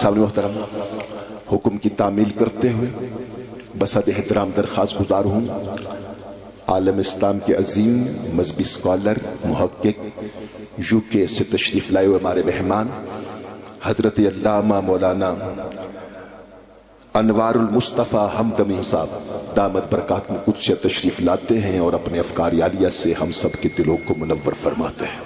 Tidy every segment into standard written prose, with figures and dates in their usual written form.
صاحب محترم، حکم کی تعمیل کرتے ہوئے بسد احترام درخواست گزار ہوں عالم اسلام کے عظیم مذہبی اسکالر محقق یو کے سے تشریف لائے ہوئے ہمارے مہمان حضرت علامہ مولانا انوار المصطفیٰ ہمدمی صاحب دامت برکات میں قدس سے تشریف لاتے ہیں اور اپنے افکار عالیہ سے ہم سب کے دلوں کو منور فرماتے ہیں۔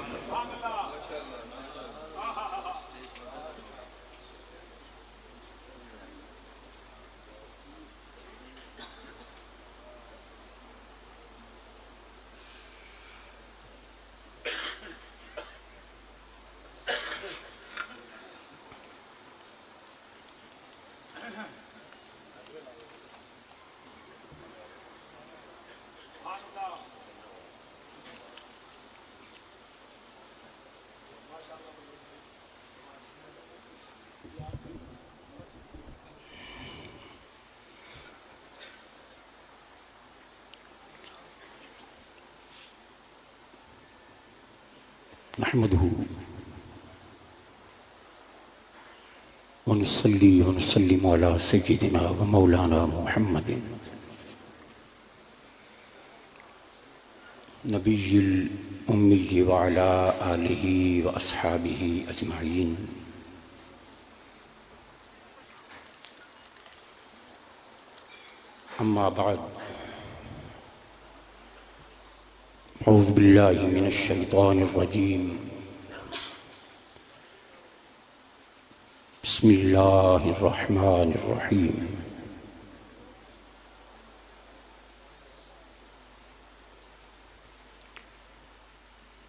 نحمده ونصلي ونسلم على سيدنا ومولانا محمد نبي الأمي وعلى آله وأصحابه أجمعين۔ أما بعد، أعوذ بالله من الشيطان الرجيم، بسم الله الرحمن الرحيم۔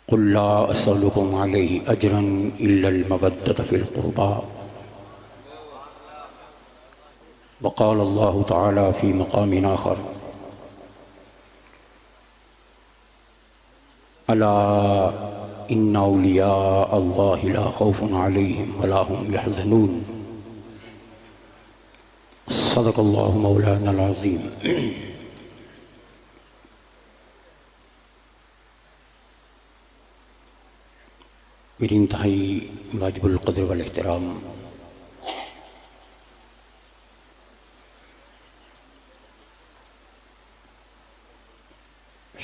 قل لا أسألكم عليه أجرا إلا المودة في القربى، وقال الله تعالى في مقام آخر: ألا إن أولياء الله لا خوف عليهم ولا هم يحزنون، صدق الله مولانا العظيم۔ میری انتہائی واجب القدر والاحترام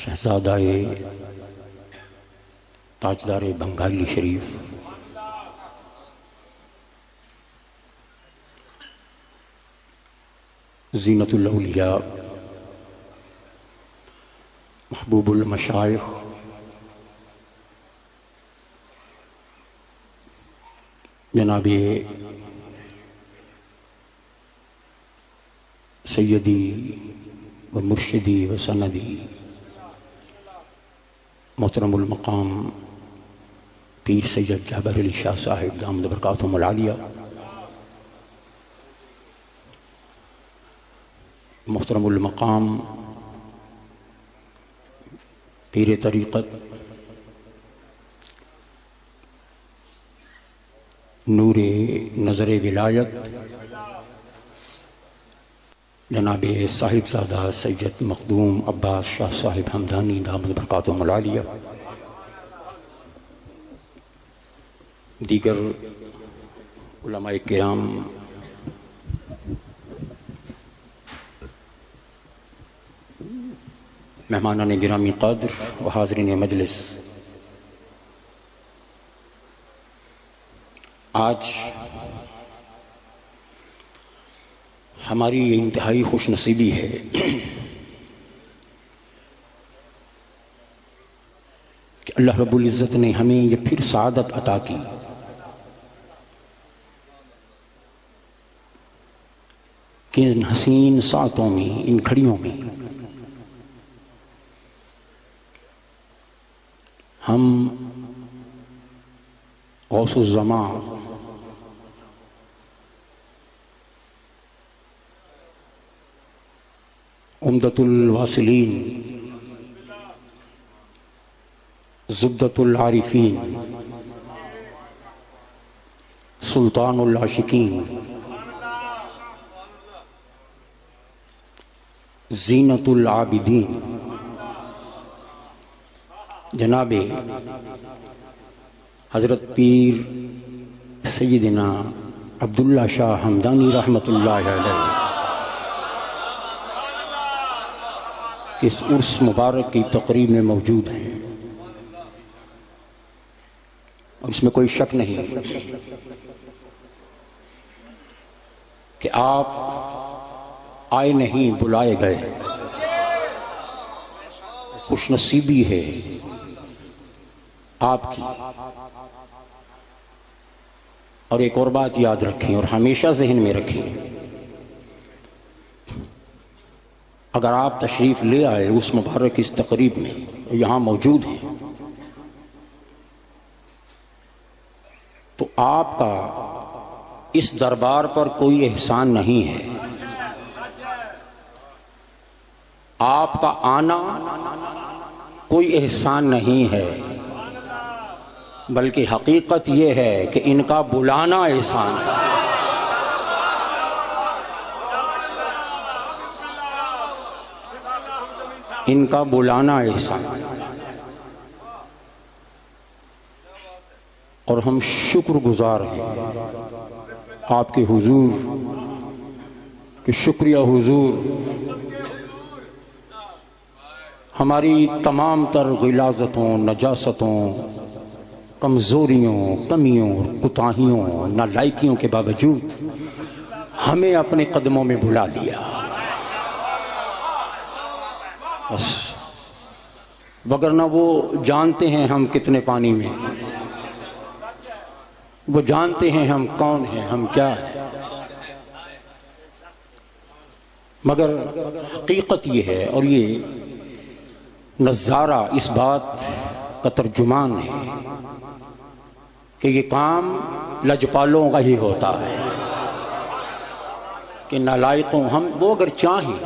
شہزادہ تاجدار بنگالی شریف زینت الاولیاء محبوب المشائخ جناب سیدی و مرشدی و سندی محترم المقام پیر سید جابر علی شاہ صاحب دامت برکاتہم العالیہ، محترم المقام پیر طریقت نور نظر ولایت جناب صاحب زادہ سید مخدوم عباس شاہ صاحب ہمدانی دامت برکاتہم العالیہ، دیگر علماء کرام، مہمانان گرامی قدر و حاضرین مجلس، آج ہماری یہ انتہائی خوش نصیبی ہے کہ اللہ رب العزت نے ہمیں یہ پھر سعادت عطا کی کہ ان حسین ساعتوں میں، ان گھڑیوں میں ہم غوث الزمان عمدۃ الواصلین زبدۃ العارفین سلطان العاشقین زینت العابدین جناب حضرت پیر سیدنا عبداللہ شاہ ہمدانی رحمۃ اللہ علیہ اس عرس مبارک کی تقریب میں موجود ہیں، اور اس میں کوئی شک نہیں کہ آپ آئے نہیں، بلائے گئے۔ خوش نصیبی ہے آپ کی۔ اور ایک اور بات یاد رکھیں اور ہمیشہ ذہن میں رکھیں، اگر آپ تشریف لے آئے اس مبارک اس تقریب میں، یہاں موجود ہیں، تو آپ کا اس دربار پر کوئی احسان نہیں ہے۔ آپ کا آنا کوئی احسان نہیں ہے، بلکہ حقیقت یہ ہے کہ ان کا بلانا احسان ہے۔ ان کا بلانا احسان ہے، اور ہم شکر گزار ہیں آپ کے حضور کہ شکریہ حضور، ہماری تمام تر غلاظتوں، نجاستوں، کمزوریوں، کمیوں اور کوتاہیوں، نالائکیوں کے باوجود ہمیں اپنے قدموں میں بلا لیا۔ بس، وگرنہ وہ جانتے ہیں ہم کتنے پانی میں، وہ جانتے ہیں ہم کون ہیں، ہم کیا ہیں، مگر حقیقت یہ ہے، اور یہ نظارہ اس بات کا ترجمان ہے کہ یہ کام لجپالوں کا ہی ہوتا ہے کہ نالائقوں، ہم وہ اگر چاہیں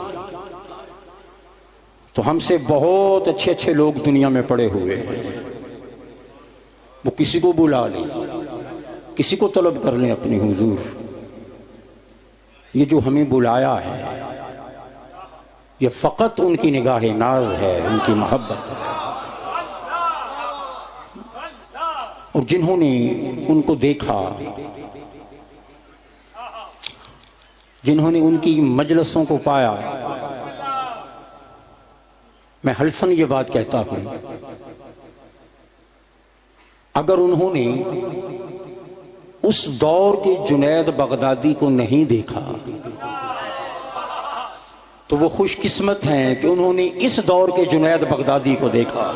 تو ہم سے بہت اچھے اچھے لوگ دنیا میں پڑے ہوئے ہیں، وہ کسی کو بلا لیں، کسی کو طلب کر لیں اپنے حضور۔ یہ جو ہمیں بلایا ہے یہ فقط ان کی نگاہ ناز ہے، ان کی محبت ہے، اور جنہوں نے ان کو دیکھا، جنہوں نے ان کی مجلسوں کو پایا، میں حلفاً یہ بات کہتا ہوں، اگر انہوں نے اس دور کے جنید بغدادی کو نہیں دیکھا تو وہ خوش قسمت ہیں کہ انہوں نے اس دور کے جنید بغدادی کو دیکھا۔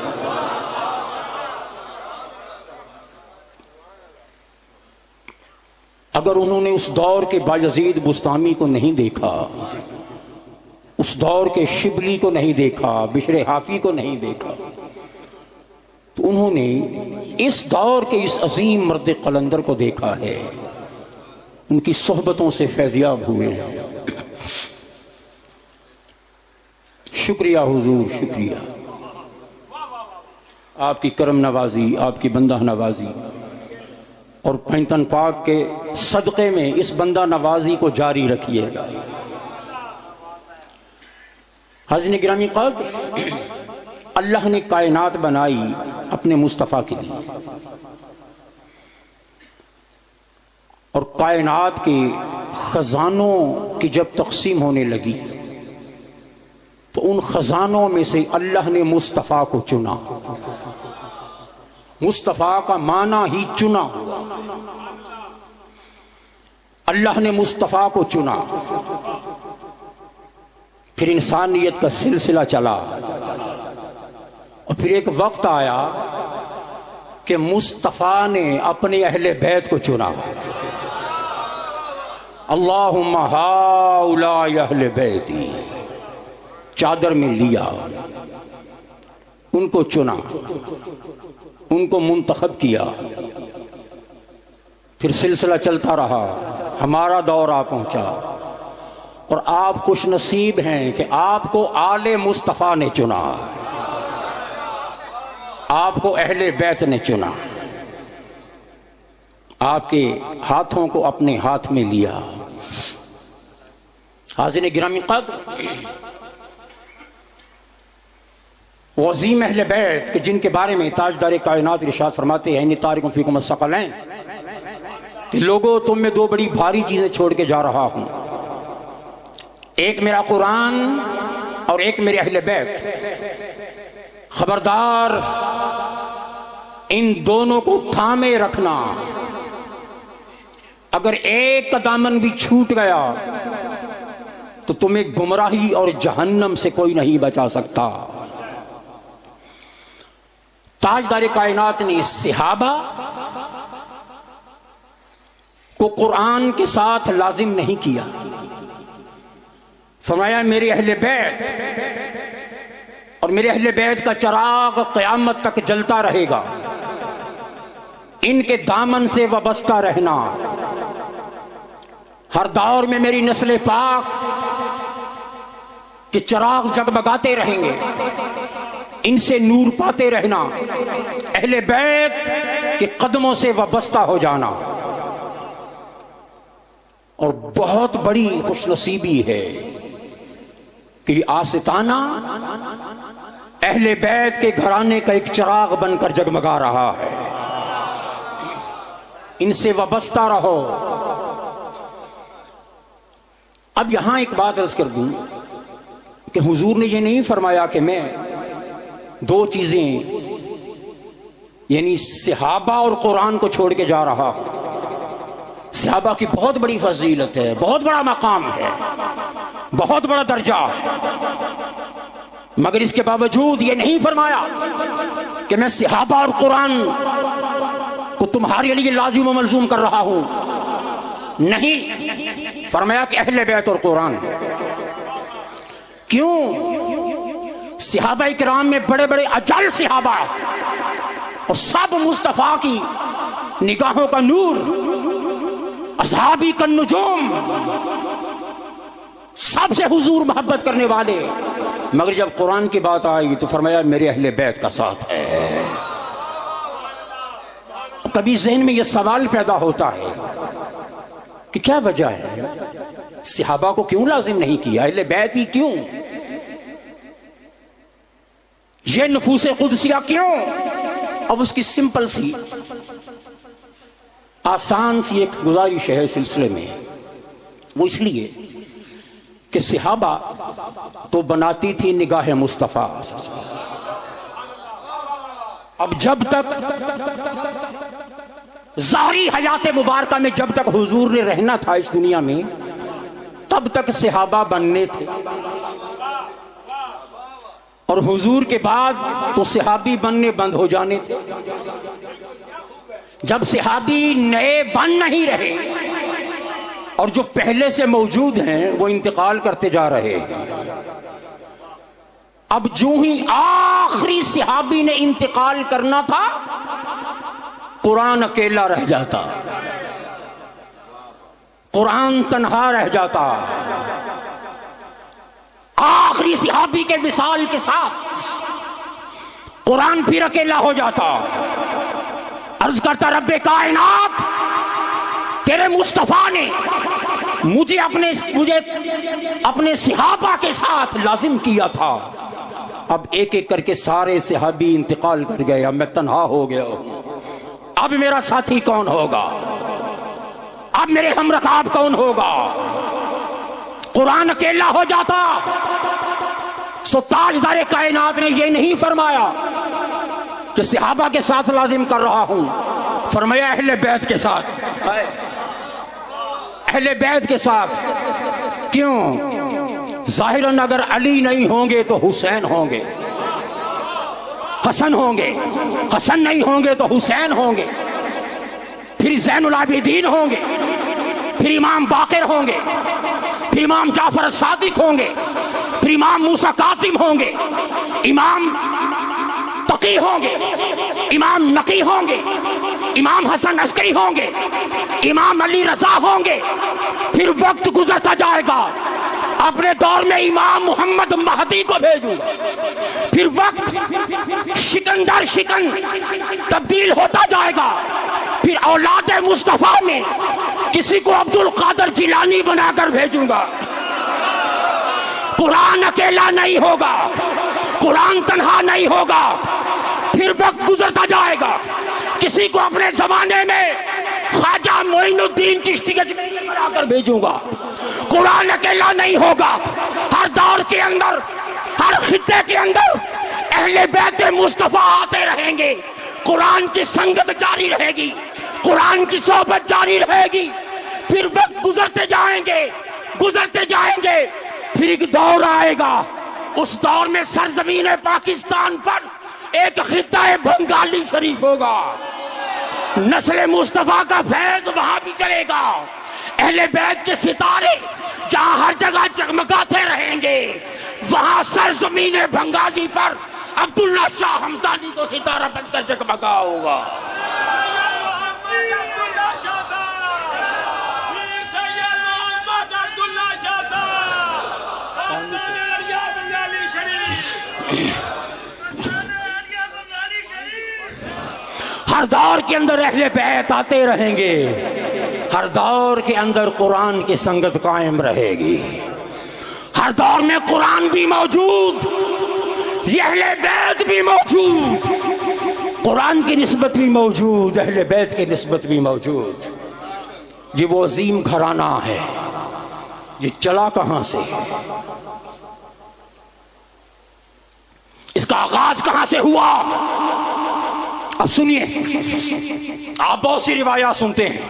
اگر انہوں نے اس دور کے بایزید بستامی کو نہیں دیکھا، اس دور کے شبلی کو نہیں دیکھا، بشر حافی کو نہیں دیکھا، تو انہوں نے اس دور کے اس عظیم مرد قلندر کو دیکھا ہے، ان کی صحبتوں سے فیضیاب ہوئے ہیں۔ شکریہ حضور، شکریہ، آپ کی کرم نوازی، آپ کی بندہ نوازی، اور پینتن پاک کے صدقے میں اس بندہ نوازی کو جاری رکھیے گا۔ حاضرین گرامی قدر، اللہ نے کائنات بنائی اپنے مصطفیٰ کے لیے، اور کائنات کے خزانوں کی جب تقسیم ہونے لگی تو ان خزانوں میں سے اللہ نے مصطفیٰ کو چنا۔ مصطفیٰ کا معنی ہی چنا ہوا، اللہ نے مصطفیٰ کو چنا۔ پھر انسانیت کا سلسلہ چلا، اور پھر ایک وقت آیا کہ مصطفیٰ نے اپنے اہل بیت کو چنا۔ اللہم ہؤلاء اہل بیتی، چادر میں لیا، ان کو چنا، ان کو منتخب کیا۔ پھر سلسلہ چلتا رہا، ہمارا دور آ پہنچا، اور آپ خوش نصیب ہیں کہ آپ کو آل مصطفیٰ نے چنا، آپ کو اہل بیت نے چنا، آپ کے ہاتھوں کو اپنے ہاتھ میں لیا۔ حاضرین گرامی قدر، عظیم اہل بیت کہ جن کے بارے میں تاجدار کائنات ارشاد فرماتے ہیں انی تارک فیکم الثقلین، کہ لوگوں تم میں دو بڑی بھاری چیزیں چھوڑ کے جا رہا ہوں، ایک میرا قرآن اور ایک میرے اہل بیت، خبردار ان دونوں کو تھامے رکھنا، اگر ایک کا دامن بھی چھوٹ گیا تو تمہیں گمراہی اور جہنم سے کوئی نہیں بچا سکتا۔ تاجدار کائنات نے صحابہ کو قرآن کے ساتھ لازم نہیں کیا، فرمایا میرے اہل بیت، اور میرے اہل بیت کا چراغ قیامت تک جلتا رہے گا، ان کے دامن سے وابستہ رہنا، ہر دور میں میری نسل پاک کے چراغ جگمگاتے رہیں گے، ان سے نور پاتے رہنا، اہل بیت کے قدموں سے وابستہ ہو جانا۔ اور بہت بڑی خوش نصیبی ہے کہ یہ آستانہ اہل بیت کے گھرانے کا ایک چراغ بن کر جگمگا رہا ہے، ان سے وابستہ رہو۔ اب یہاں ایک بات عرض کر دوں کہ حضور نے یہ نہیں فرمایا کہ میں دو چیزیں یعنی صحابہ اور قرآن کو چھوڑ کے جا رہا ہوں۔ صحابہ کی بہت بڑی فضیلت ہے، بہت بڑا مقام ہے، بہت بڑا درجہ ہے، مگر اس کے باوجود یہ نہیں فرمایا کہ میں صحابہ اور قرآن کو تمہارے لیے لازم و ملزوم کر رہا ہوں، نہیں، فرمایا کہ اہل بیت اور قرآن۔ کیوں؟ صحابہ کرام میں بڑے بڑے اجل صحابہ اور سب مصطفیٰ کی نگاہوں کا نور، اصحابی کا نجوم، سب سے حضور محبت کرنے والے، مگر جب قرآن کی بات آئی تو فرمایا میرے اہل بیت کا ساتھ ہے۔ کبھی ذہن میں یہ سوال پیدا ہوتا ہے کہ کیا وجہ ہے، صحابہ کو کیوں لازم نہیں کیا، اہل بیت ہی کیوں، یہ نفوس قدسیہ کیوں؟ اب اس کی سمپل سی آسان سی ایک گزارش ہے سلسلے میں، وہ اس لیے کہ صحابہ تو بناتی تھی نگاہ مصطفیٰ، اب جب تک ظاہری حیات مبارکہ میں جب تک حضور نے رہنا تھا اس دنیا میں، تب تک صحابہ بننے تھے، اور حضور کے بعد تو صحابی بننے بند ہو جانے تھے۔ جب صحابی نئے بن نہیں رہے اور جو پہلے سے موجود ہیں وہ انتقال کرتے جا رہے ہیں، اب جو ہی آخری صحابی نے انتقال کرنا تھا قرآن اکیلا رہ جاتا، قرآن تنہا رہ جاتا، آخری صحابی کے وصال کے ساتھ قرآن پھر اکیلا ہو جاتا۔ عرض کرتا رب کائنات تیرے مصطفیٰ نے مجھے اپنے صحابہ کے ساتھ لازم کیا تھا، اب ایک ایک کر کے سارے صحابی انتقال کر گئے، اب میں تنہا ہو گیا ہوں، اب میرا ساتھی کون ہوگا، اب میرے ہم رکاب کون ہوگا، قرآن اکیلا ہو جاتا۔ سو تاجدار کائنات نے یہ نہیں فرمایا کہ صحابہ کے ساتھ لازم کر رہا ہوں، فرمایا اہل بیت کے ساتھ، اہل بیت کے ساتھ۔ کیوں؟ ظاہراً اگر علی نہیں ہوں گے تو حسین ہوں گے، حسن ہوں گے، حسن نہیں ہوں گے تو حسین ہوں گے، پھر زین العابدین ہوں گے، پھر امام باقر ہوں گے، پھر امام جعفر الصادق ہوں گے، پھر امام موسیٰ کاظم ہوں گے، امام تقی ہوں گے، امام نقی ہوں گے، امام حسن عسکری ہوں گے، امام علی رضا ہوں گے، پھر وقت گزرتا جائے گا، اپنے دور میں امام محمد مہدی کو بھیجوں گا، پھر وقت شکن در شکن تبدیل ہوتا جائے گا، پھر اولاد مصطفیٰ میں کسی کو عبد القادر جیلانی بنا کر بھیجوں گا۔ قرآن اکیلا نہیں ہوگا، قرآن تنہا نہیں ہوگا، پھر وقت گزرتا جائے گا، کسی کو اپنے زمانے میں خواجہ معین الدین چشتی کے بنا کر بھیجوں گا. قرآن اکیلا نہیں ہوگا. ہر دور کے اندر، ہر خطے کے اندر اہل بیت مصطفیٰ آتے رہیں گے. قرآن کی سنگت جاری رہے گی، قرآن کی صحبت جاری رہے گی. پھر وقت گزرتے جائیں گے، گزرتے جائیں گے. پھر ایک دور آئے گا، اس دور میں سرزمین پاکستان پر ایک خطہ بنگالی شریف ہوگا. نسل مصطفیٰ کا فیض وہاں بھی چلے گا. اہل بیت کے ستارے جہاں ہر جگہ جگمگاتے رہیں گے، وہاں سرزمین بنگالی پر عبداللہ شاہ ہمدانی کو ستارہ بن کر جگمگا ہوگا. ہر دور کے اندر اہل بیت آتے رہیں گے، ہر دور کے اندر قرآن کی سنگت قائم رہے گی. ہر دور میں قرآن بھی موجود، یہ اہل بیت بھی موجود. قرآن کی نسبت بھی موجود، اہل بیت کی نسبت بھی موجود. یہ وہ عظیم گھرانہ ہے. یہ چلا کہاں سے؟ اس کا آغاز کہاں سے ہوا؟ اب سنیے، آپ بہت سی روایات سنتے ہیں،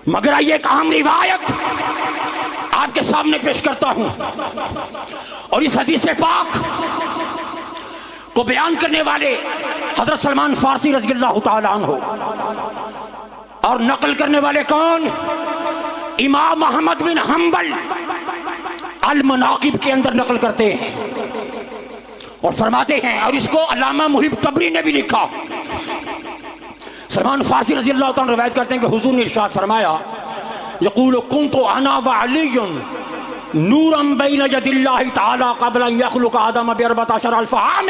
مگر یہ ایک اہم روایت آپ کے سامنے پیش کرتا ہوں. اور اس حدیث پاک کو بیان کرنے والے حضرت سلمان فارسی رضی اللہ تعالیٰ عنہ، اور نقل کرنے والے کون؟ امام احمد بن حنبل المناقب کے اندر نقل کرتے ہیں اور فرماتے ہیں، اور اس کو علامہ محب طبری نے بھی لکھا. سلمان فارسی رضی اللہ تعالیٰ روایت کرتے ہیں کہ حضور نے ارشاد فرمایا، یقول کنت انا وعلی نورا بین ید اللہ تعالی قبل ان یخلق آدم ب14,000 عام.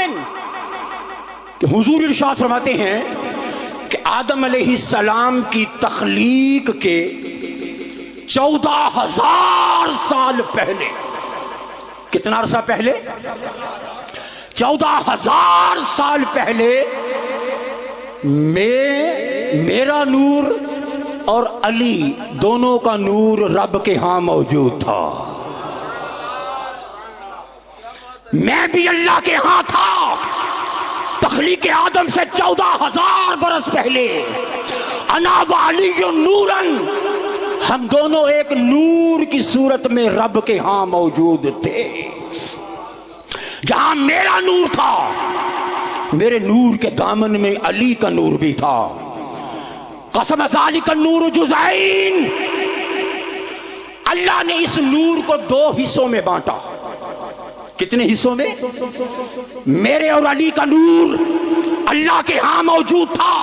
کہ حضور ارشاد فرماتے ہیں کہ آدم علیہ السلام کی تخلیق کے 14,000 سال پہلے. کتنا عرصہ پہلے؟ 14,000 سال پہلے میرا نور اور علی دونوں کا نور رب کے ہاں موجود تھا. میں بھی اللہ کے ہاں تھا تخلیق آدم سے 14,000 برس پہلے. انا وعلی نورن، ہم دونوں ایک نور کی صورت میں رب کے ہاں موجود تھے. جہاں میرا نور تھا، میرے نور کے دامن میں علی کا نور بھی تھا. قسم ذالک النور جزئین، اللہ نے اس نور کو 2 حصوں میں بانٹا. کتنے حصوں میں؟ میرے اور علی کا نور اللہ کے ہاں موجود تھا.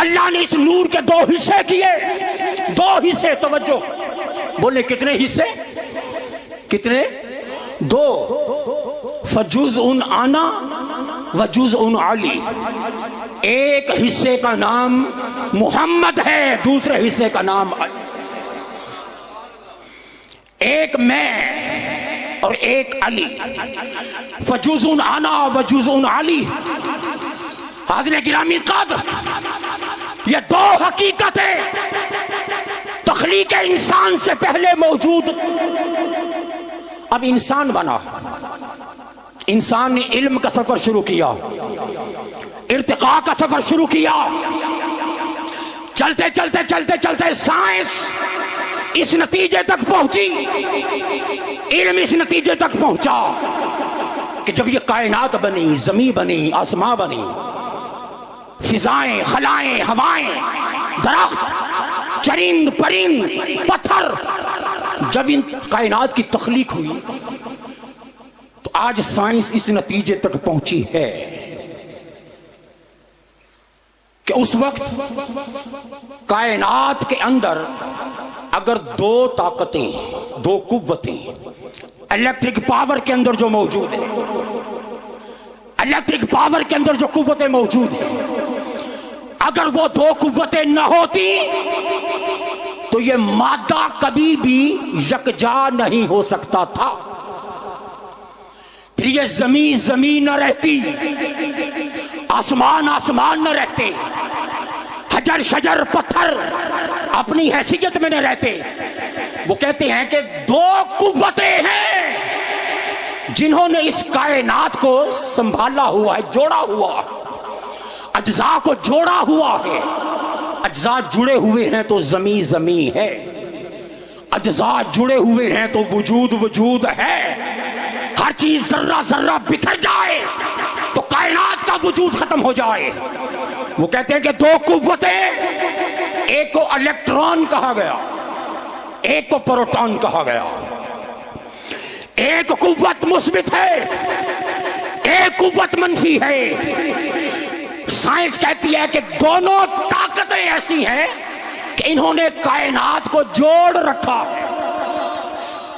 اللہ نے اس نور کے 2 حصے کیے. 2 حصے، توجہ بولے کتنے حصے؟ کتنے؟ 2. فجزء انا وجزء علی. ایک حصے کا نام محمد ہے، دوسرے حصے کا نام علی. ایک میں اور ایک علی. فجزء انا وجزء علی. حاضر گرامی قدر، یہ 2 حقیقتیں تخلیق انسان سے پہلے موجود. اب انسان بنا، انسان نے علم کا سفر شروع کیا، ارتقاء کا سفر شروع کیا. چلتے چلتے چلتے چلتے سائنس اس نتیجے تک پہنچی، علم اس نتیجے تک پہنچا کہ جب یہ کائنات بنی، زمین بنی، آسمان بنی، فضائیں، خلائیں، ہوائیں، درخت، چرند، پرند، پتھر، جب ان کائنات کی تخلیق ہوئی تو آج سائنس اس نتیجے تک پہنچی ہے کہ اس وقت کائنات کے اندر اگر 2 طاقتیں، 2 قوتیں الیکٹرک پاور کے اندر جو موجود ہیں، الیکٹرک پاور کے اندر جو قوتیں موجود ہیں، اگر وہ 2 قوتیں نہ ہوتی تو یہ مادہ کبھی بھی یکجا نہیں ہو سکتا تھا. پھر یہ زمین زمین نہ رہتی، آسمان آسمان نہ رہتے، حجر شجر پتھر اپنی حیثیت میں نہ رہتے. وہ کہتے ہیں کہ دو قوتیں ہیں جنہوں نے اس کائنات کو سنبھالا ہوا ہے، جوڑا ہوا، اجزاء کو جوڑا ہوا ہے. اجزاء جڑے ہوئے ہیں تو زمین زمین ہے، اجزاء جڑے ہوئے ہیں تو وجود وجود ہے. ہر چیز ذرہ ذرہ بکھر جائے تو کائنات کا وجود ختم ہو جائے. وہ کہتے ہیں کہ دو قوتیں، ایک کو الیکٹران کہا گیا، ایک کو پروٹون کہا گیا. ایک قوت مثبت ہے، ایک قوت منفی ہے. سائنس کہتی ہے کہ دونوں طاقتیں ایسی ہیں کہ انہوں نے کائنات کو جوڑ رکھا،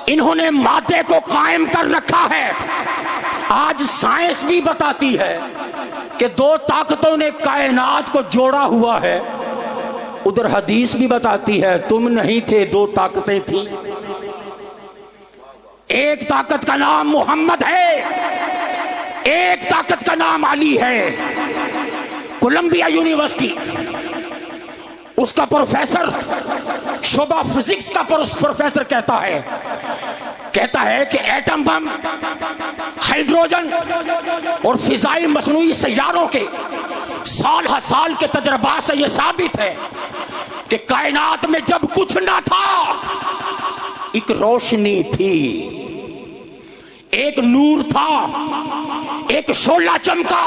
انہوں نے مادے کو قائم کر رکھا ہے. آج سائنس بھی بتاتی ہے کہ دو طاقتوں نے کائنات کو جوڑا ہوا ہے. ادھر حدیث بھی بتاتی ہے تم نہیں تھے، دو طاقتیں تھیں. ایک طاقت کا نام محمد ہے، ایک طاقت کا نام علی ہے. کولمبیا یونیورسٹی، اس کا پروفیسر، شعبہ فزکس کا پروفیسر کہتا ہے کہ ایٹم بم، ہائیڈروجن اور فضائی مصنوعی سیاروں کے سال ہر سال کے تجربات سے یہ ثابت ہے کہ کائنات میں جب کچھ نہ تھا ایک روشنی تھی، ایک نور تھا، ایک شعلہ چمکا،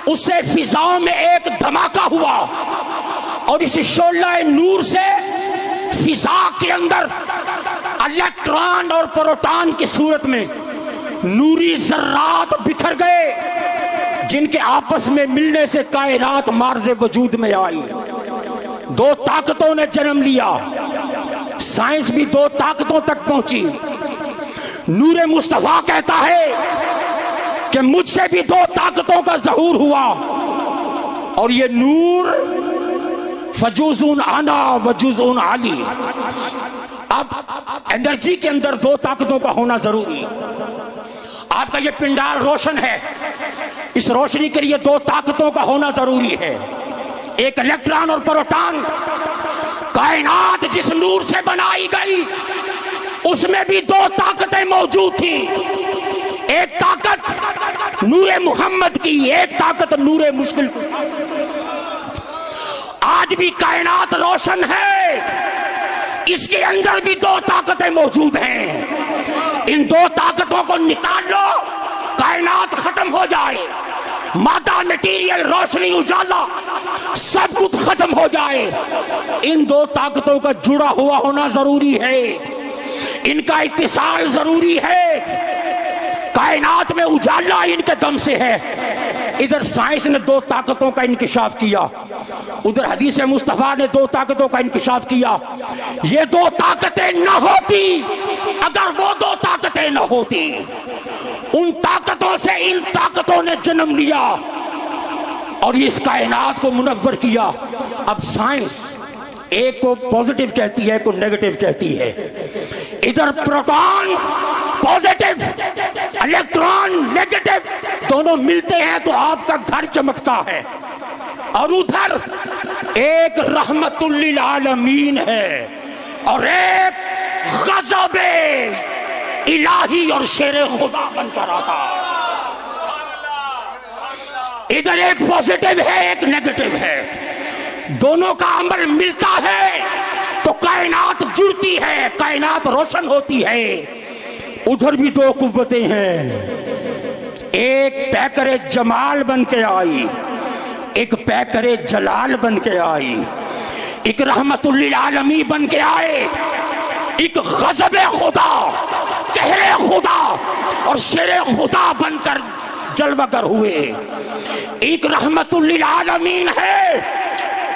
اس سے فضاؤں میں ایک دھماکہ ہوا اور اس شعلہ نور سے فضا کے اندر الیکٹران اور پروٹون کی صورت میں نوری ذرات بکھر گئے جن کے آپس میں ملنے سے کائنات مارز وجود میں آئی. دو طاقتوں نے جنم لیا. سائنس بھی دو طاقتوں تک پہنچی. نور مصطفیٰ کہتا ہے کہ مجھ سے بھی دو طاقتوں کا ظہور ہوا اور یہ نور فجوزون انا وجوزون علی. اب انرجی کے اندر دو طاقتوں کا ہونا ضروری ہے. آپ کا یہ پنڈال روشن ہے، اس روشنی کے لیے دو طاقتوں کا ہونا ضروری ہے، ایک الیکٹران اور پروٹون. کائنات جس نور سے بنائی گئی اس میں بھی دو طاقتیں موجود تھیں. ایک طاقت نور محمد کی، ایک طاقت نور مشکل کی. آج بھی کائنات روشن ہے، اس کے اندر بھی دو طاقتیں موجود ہیں. ان دو طاقتوں کو نکال لو، کائنات ختم ہو جائے. مادہ، مٹیریل، روشنی، اجالا سب کچھ ختم ہو جائے. ان دو طاقتوں کا جڑا ہوا ہونا ضروری ہے، ان کا اتصال ضروری ہے. کائنات میں اجالا ان کے دم سے ہے. ادھر سائنس نے دو طاقتوں کا انکشاف کیا، ادھر حدیث مصطفیٰ نے دو طاقتوں کا انکشاف کیا. یہ دو طاقتیں نہ ہوتی، اگر وہ دو طاقتیں نہ ہوتی، ان طاقتوں سے ان طاقتوں نے جنم لیا اور اس کائنات کو منور کیا. اب سائنس ایک کو پوزیٹیو کہتی ہے، ایک کو نیگیٹو کہتی ہے. ادھر پروٹون پوزیٹیو، الیکٹران نیگیٹو، دونوں ملتے ہیں تو آپ کا گھر چمکتا ہے. اور ادھر ایک رحمت للعالمین ہے اور ایک غضب الہی اور شیر خدا بن کر آتا. ادھر ایک پوزیٹیو ہے، ایک نیگیٹو ہے. دونوں کا عمل ملتا ہے تو کائنات جڑتی ہے، کائنات روشن ہوتی ہے. ادھر بھی دو قوتیں ہیں، ایک پیکر جمال بن کے آئی، ایک پیکر جلال بن کے آئی. ایک رحمت للعالمین بن کے آئے، ایک غضب خدا، قہر خدا اور شیر خدا بن کر جلوہ گر ہوئے. ایک رحمت للعالمین ہے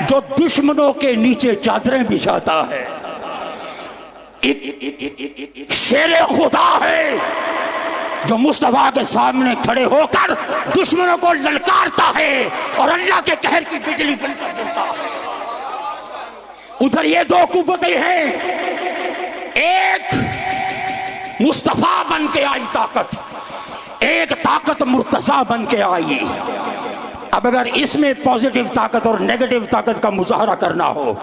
جو دشمنوں کے نیچے چادریں بچھاتا ہے. ایک شیر خدا ہے جو مصطفیٰ کے سامنے کھڑے ہو کر دشمنوں کو للکارتا ہے اور اللہ کے قہر کی بجلی بن کر گرتا ہے. ادھر یہ دو قوتیں ہیں، ایک مصطفیٰ بن کے آئی طاقت، ایک طاقت مرتضیٰ بن کے آئی. اب اگر اس میں پازیٹیو طاقت اور نیگیٹو طاقت کا مظاہرہ کرنا ہو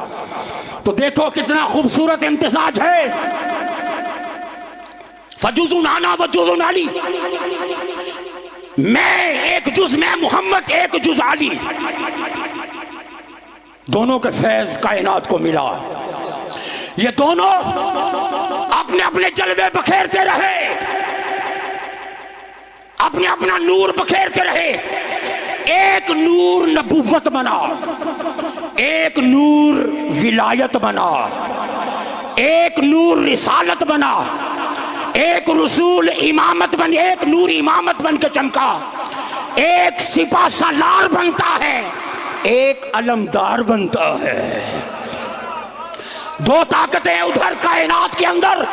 تو دیکھو کتنا خوبصورت امتزاج ہے. فجزء انا وجزء علی، میں ایک جز میں محمد، ایک جز علی. دونوں کے فیض کائنات کو ملا. یہ دونوں اپنے اپنے جلوے بکھیرتے رہے، اپنے اپنا نور بکھیرتے رہے. ایک نور نبوت بنا، ایک نور ولایت بنا، ایک نور رسالت بنا، ایک رسول امامت بن، ایک نور امامت بن کے چمکا. ایک سپہ سالار بنتا ہے، ایک علمدار بنتا ہے. دو طاقتیں ادھر کائنات کے اندر.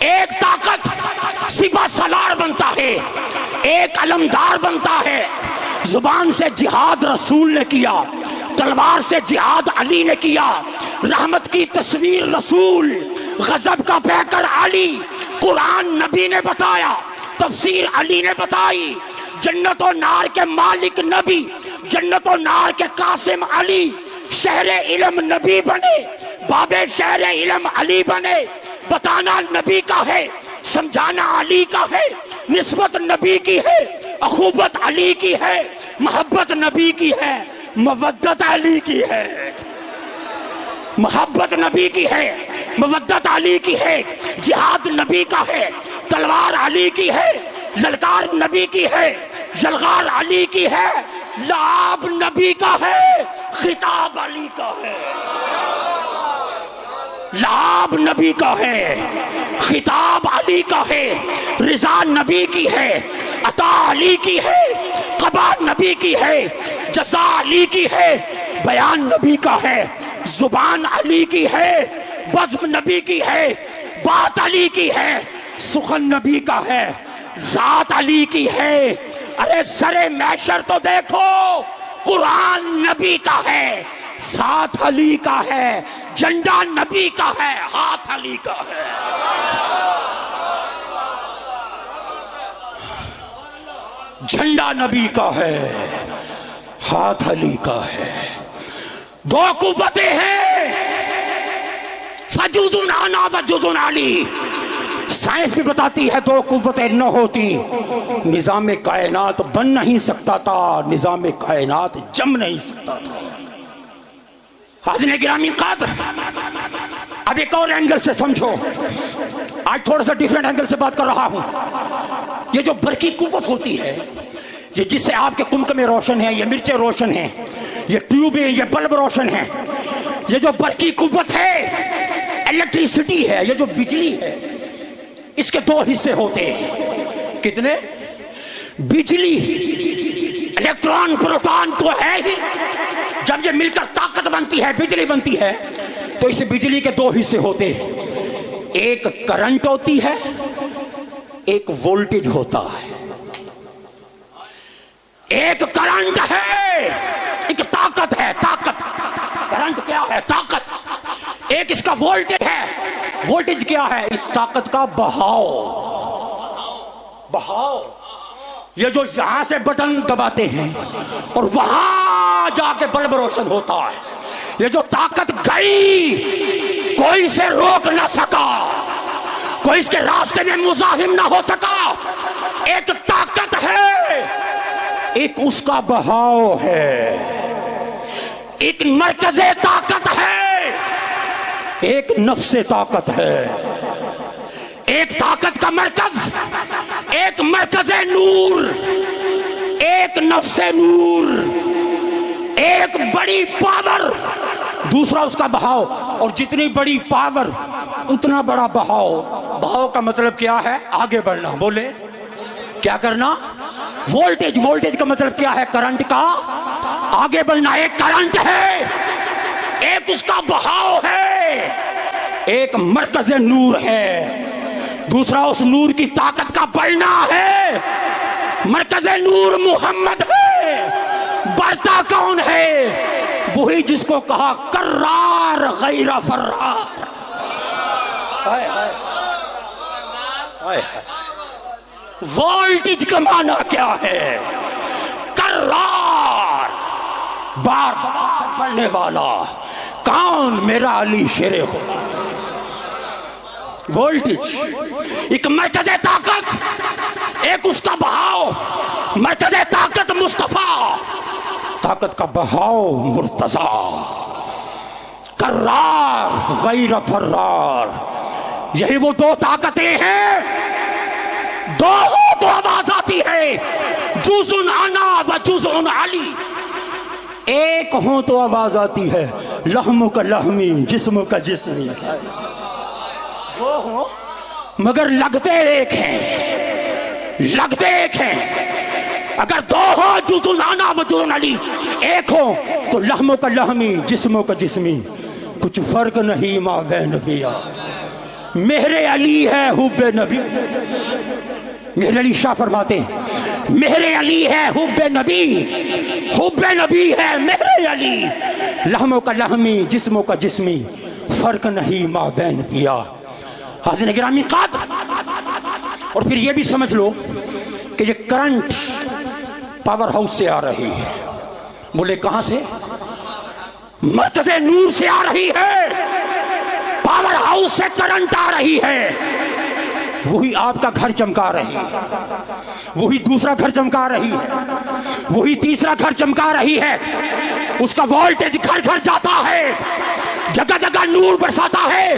ایک طاقت سپہ سالار بنتا ہے، ایک علمدار بنتا ہے. زبان سے جہاد رسول نے کیا، تلوار سے جہاد علی نے کیا. رحمت کی تصویر رسول، غضب کا پیکر علی. قرآن نبی نے بتایا، تفسیر علی نے بتائی. جنت و نار کے مالک نبی، جنت و نار کے قاسم علی. شہر علم نبی بنے، باب شہر علم علی بنے. بتانا نبی کا ہے، سمجھانا علی کا ہے. نسبت نبی کی ہے، اخوت علی کی ہے. محبت نبی کی ہے، مودت علی کی ہے. محبت نبی کی ہے، مودت علی کی ہے. جہاد نبی کا ہے، تلوار علی کی ہے. للکار نبی کی ہے، یلغار علی کی ہے. لعاب نبی کا ہے، خطاب علی کا ہے. لعاب نبی کا ہے، خطاب علی کا ہے. رضا نبی کی ہے، عطا علی کی ہے. قبا نبی کی ہے، جزا علی کی ہے. بیان نبی کا ہے، زبان علی کی ہے. بزم نبی کی ہے، بات علی کی ہے. سخن نبی کا ہے، ذات علی کی ہے. ارے سرے محشر تو دیکھو، قرآن نبی کا ہے، ساتھ علی کا ہے. جھنڈا نبی کا ہے، ہاتھ علی کا ہے. جھنڈا نبی کا ہے، ہاتھ علی کا ہے. دو قوتیں ہیں، فجزء انا وجزء علی. سائنس بھی بتاتی ہے دو قوتیں نہ ہوتی نظام کائنات بن نہیں سکتا تھا، نظام کائنات جم نہیں سکتا تھا. حاضرین گرامی قدر، اب ایک اور اینگل سے سمجھو. آج تھوڑا سا ڈیفرنٹ اینگل سے بات کر رہا ہوں. یہ جو برقی قوت ہوتی ہے، یہ جس سے آپ کے قمقمے روشن ہیں، یہ مرچیں روشن ہیں، یہ ٹیوبیں، یہ بلب روشن ہیں. یہ جو برقی قوت ہے، الیکٹریسٹی ہے، یہ جو بجلی ہے، اس کے دو حصے ہوتے ہیں. کتنے؟ بجلی، الیکٹران پروٹون تو ہے ہی. جب یہ مل کر طاقت بنتی ہے، بجلی بنتی ہے، تو اس بجلی کے دو حصے ہوتے ہیں. ایک کرنٹ ہوتی ہے، ایک وولٹیج ہوتا ہے. ایک کرنٹ ہے، ایک طاقت ہے. طاقت، کرنٹ کیا ہے؟ طاقت. ایک اس کا وولٹیج ہے. وولٹیج کیا ہے؟ اس طاقت کا بہاؤ. بہاؤ، یہ جو یہاں سے بٹن دباتے ہیں اور وہاں جا کے بلب روشن ہوتا ہے. یہ جو طاقت گئی، کوئی اسے روک نہ سکا، کوئی اس کے راستے میں مزاحم نہ ہو سکا. ایک طاقت ہے، ایک اس کا بہاؤ ہے. ایک مرکز طاقت ہے، ایک نفس طاقت ہے. ایک طاقت کا مرکز، ایک مرکز نور، ایک نفس نور. ایک بڑی پاور، دوسرا اس کا بہاؤ. اور جتنی بڑی پاور اتنا بڑا بہاؤ. بہاؤ کا مطلب کیا ہے؟ آگے بڑھنا. بولے کیا کرنا؟ وولٹیج. وولٹیج کا مطلب کیا ہے؟ کرنٹ کا آگے بڑھنا. ایک کرنٹ ہے، ایک اس کا بہاؤ ہے، ایک مرکز نور ہے. دوسرا اس نور کی طاقت کا بڑھنا ہے. مرکز نور محمد ہے. بڑھتا کون ہے؟ وہی جس کو کہا کرار غیر فرار. وولٹیج کا معنی کیا ہے؟ کرار بار بار پڑھنے والا کون میرا علی شیر خدا. وولٹیج ایک مرکز طاقت، ایک اس کا بہاؤ. مرکز طاقت مصطفیٰ، طاقت کا بہاؤ مرتضیٰ. کرار غیر فرار، یہی وہ دو طاقتیں ہیں. دو ہو تو آواز آتی ہے، جزء انا و جزء علی. ایک ہوں تو آواز آتی ہے، لحم کا لحمی جسم کا جسمی. دو ہوں مگر لگتے ایک ہیں، لگتے ایک ہیں. اگر دو ہو جزء انا و جزء علی، ایک ہو تو لحم کا لحمی جسم کا جسمی. کچھ فرق نہیں ماں بین پیا. میرے علی ہے حب نبی. میرے علی شاہ فرماتے ہیں میرے علی ہے حب نبی، حب نبی ہے میرے علی. لحموں کا لحمی جسموں کا جسمی، فرق نہیں ماں بین پیا. حاضرین گرامی قدر، اور پھر یہ بھی سمجھ لو کہ یہ کرنٹ پاور ہاؤس سے آ رہی ہے. بولے کہاں سے؟ مرکز نور سے آ رہی ہے. پاور ہاؤس سے کرنٹ آ رہی ہے. وہی آپ کا گھر چمکا رہی ہے، وہی دوسرا گھر چمکا رہی ہے، وہی تیسرا گھر چمکا رہی ہے. اس کا وولٹیج گھر گھر جاتا ہے، جگہ جگہ نور برساتا ہے.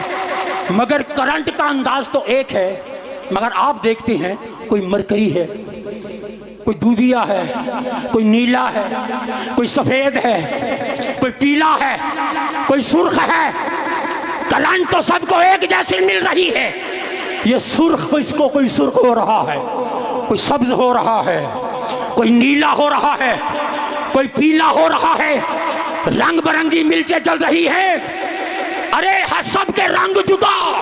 مگر کرنٹ کا انداز تو ایک ہے. مگر آپ دیکھتے ہیں کوئی مرکری ہے، کوئی دودھیا ہے، کوئی نیلا ہے، کوئی سفید ہے، کوئی پیلا ہے، کوئی سرخ ہے. کرنٹ تو سب کو ایک جیسی مل رہی ہے. یہ سرخ اس کو کوئی سرخ ہو رہا ہے، کوئی سبز ہو رہا ہے، کوئی نیلا ہو رہا ہے، کوئی پیلا ہو رہا ہے. رنگ برنگی ملچیں چل رہی ہیں. ارے سب کے رنگ جدا،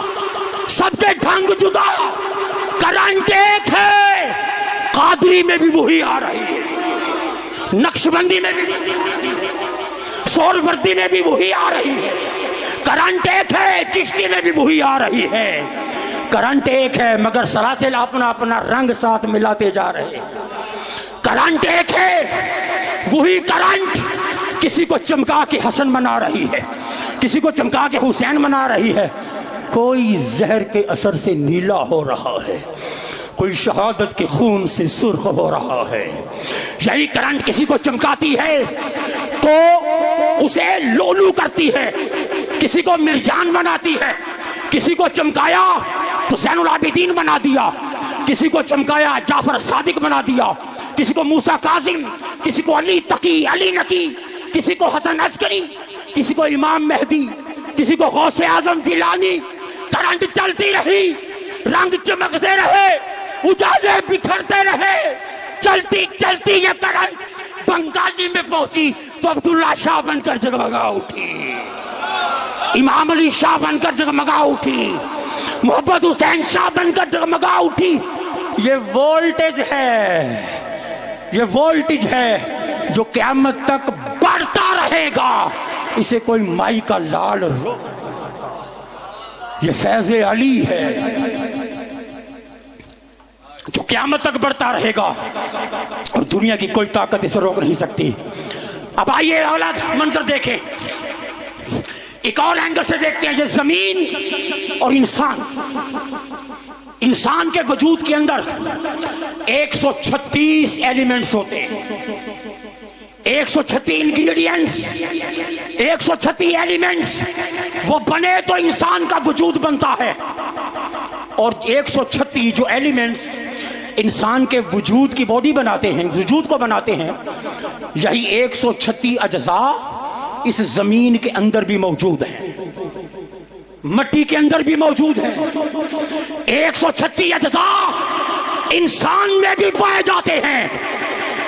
سب کے ڈھنگ جدا. کرنٹ ایک ہے. قادری میں بھی وہی آ رہی ہے، نقش بندی میں بھی، سہروردی میں بھی وہی آ رہی ہے. کرنٹ ایک ہے. چشتی میں بھی وہی آ رہی ہے. کرنٹ ایک ہے مگر سلاسل اپنا اپنا رنگ ساتھ ملاتے جا رہے. کرنٹ ایک ہے. وہی کرنٹ کسی کو چمکا کے حسن بنا رہی ہے، کسی کو چمکا کے حسین بنا رہی ہے. کوئی زہر کے اثر سے نیلا ہو رہا ہے، کوئی شہادت کے خون سے سرخ ہو رہا ہے. یہی کرنٹ کسی کو چمکاتی ہے تو اسے لولو کرتی ہے، کسی کو مرجان بناتی ہے. کسی کو چمکایا تو زین العابدین بنا دیا، کسی کو چمکایا جعفر صادق بنا دیا، کسی کو موسیٰ کاظم، کسی کو علی تقی، علی نقی، کسی کو حسن عسکری، کسی کو امام مہدی، کسی کو غوث اعظم جیلانی. کرنٹ چلتی رہی، رنگ چمکتے رہے، اجالے بکھرتے رہے. چلتی چلتی یہ کرنٹ بنگالی میں پہنچی تو عبداللہ شاہ بن کر جگمگا اٹھی، امام علی شاہ بن کر جگمگا اٹھی، محمد حسین شاہ بن کر جگمگا اٹھی. یہ وولٹیج ہے، یہ وولٹیج ہے جو قیامت تک بڑھتا رہے گا. اسے کوئی مائی کا لال رو. یہ فیض علی ہے جو قیامت تک بڑھتا رہے گا اور دنیا کی کوئی طاقت اسے روک نہیں سکتی. اب آئیے اولاد منظر دیکھیں، ایک اور اینگل سے دیکھتے ہیں. یہ زمین اور انسان، انسان کے وجود کے اندر 136 ایلیمنٹس ہوتے ہیں، 136 انگریڈینٹس، 136 ایلیمنٹس. وہ بنے تو انسان کا وجود بنتا ہے. اور 136 جو ایلیمنٹس انسان کے وجود کی باڈی بناتے ہیں، وجود کو بناتے ہیں، یہی 136 اجزاء اس زمین کے اندر بھی موجود ہیں، مٹی کے اندر بھی موجود ہیں. 136 اجزاء انسان میں بھی پائے جاتے ہیں.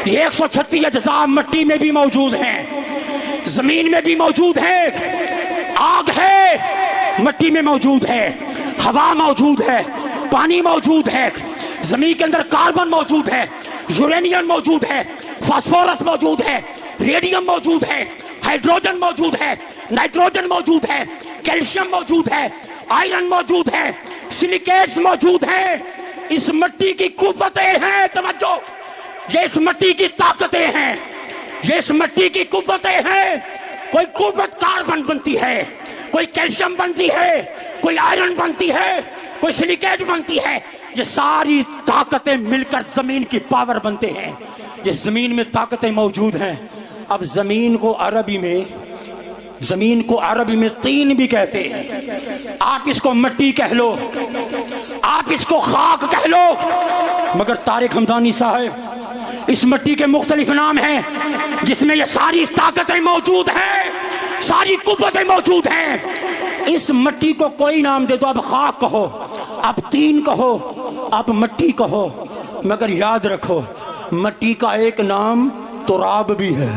یہ 136 اجزاء مٹی میں بھی موجود ہیں، زمین میں بھی موجود ہیں. آگ ہے مٹی میں موجود ہے، ہوا موجود ہے، پانی موجود ہے، زمین کے اندر کاربن موجود ہے، یورینیم موجود ہے، فاسفورس موجود ہے، ریڈیم موجود ہے، ہائیڈروجن موجود ہے، نائٹروجن موجود ہے، کیلشیم موجود ہے، آئرن موجود ہے، سلیکیٹس موجود ہیں. اس مٹی کی قوتیں ہیں. توجہ، یہ اس مٹی کی طاقتیں ہیں، یہ اس مٹی کی قوتیں ہیں۔ کوئی قوت کاربن بنتی ہے، کوئی کیلشیم بنتی ہے، کوئی آئرن بنتی ہے، کوئی سلیکیٹ بنتی ہے، یہ ساری طاقتیں مل کر زمین کی پاور بنتے ہیں۔ یہ زمین میں طاقتیں موجود ہیں۔ اب زمین کو عربی میں طین بھی کہتے ہیں۔ آپ اس کو مٹی کہہ لو، آپ اس کو خاک کہہ لو، مگر طارق حمدانی صاحب اس مٹی کے مختلف نام ہیں جس میں یہ ساری طاقتیں موجود ہیں، ساری قوتیں موجود ہیں۔ اس مٹی کو کوئی نام دے دو، اب خاک کہو، اب طین کہو، اب مٹی کہو، مگر یاد رکھو مٹی کا ایک نام تراب بھی ہے۔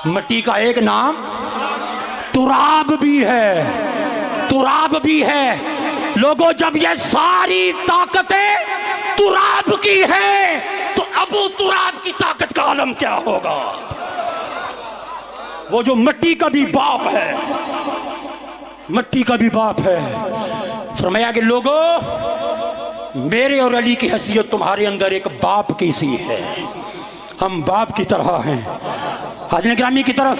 مٹی کا ایک نام تراب بھی ہے، تراب بھی ہے۔ لوگوں جب یہ ساری طاقتیں تراب کی ہیں تو ابو تراب کی طاقت کا عالم کیا ہوگا؟ وہ جو مٹی کا بھی باپ ہے، مٹی کا بھی باپ ہے۔ فرمایا کہ لوگوں میرے اور علی کی حیثیت تمہارے اندر ایک باپ کی سی ہے، ہم باپ کی طرح ہیں۔ حاضرین گرامی کی طرف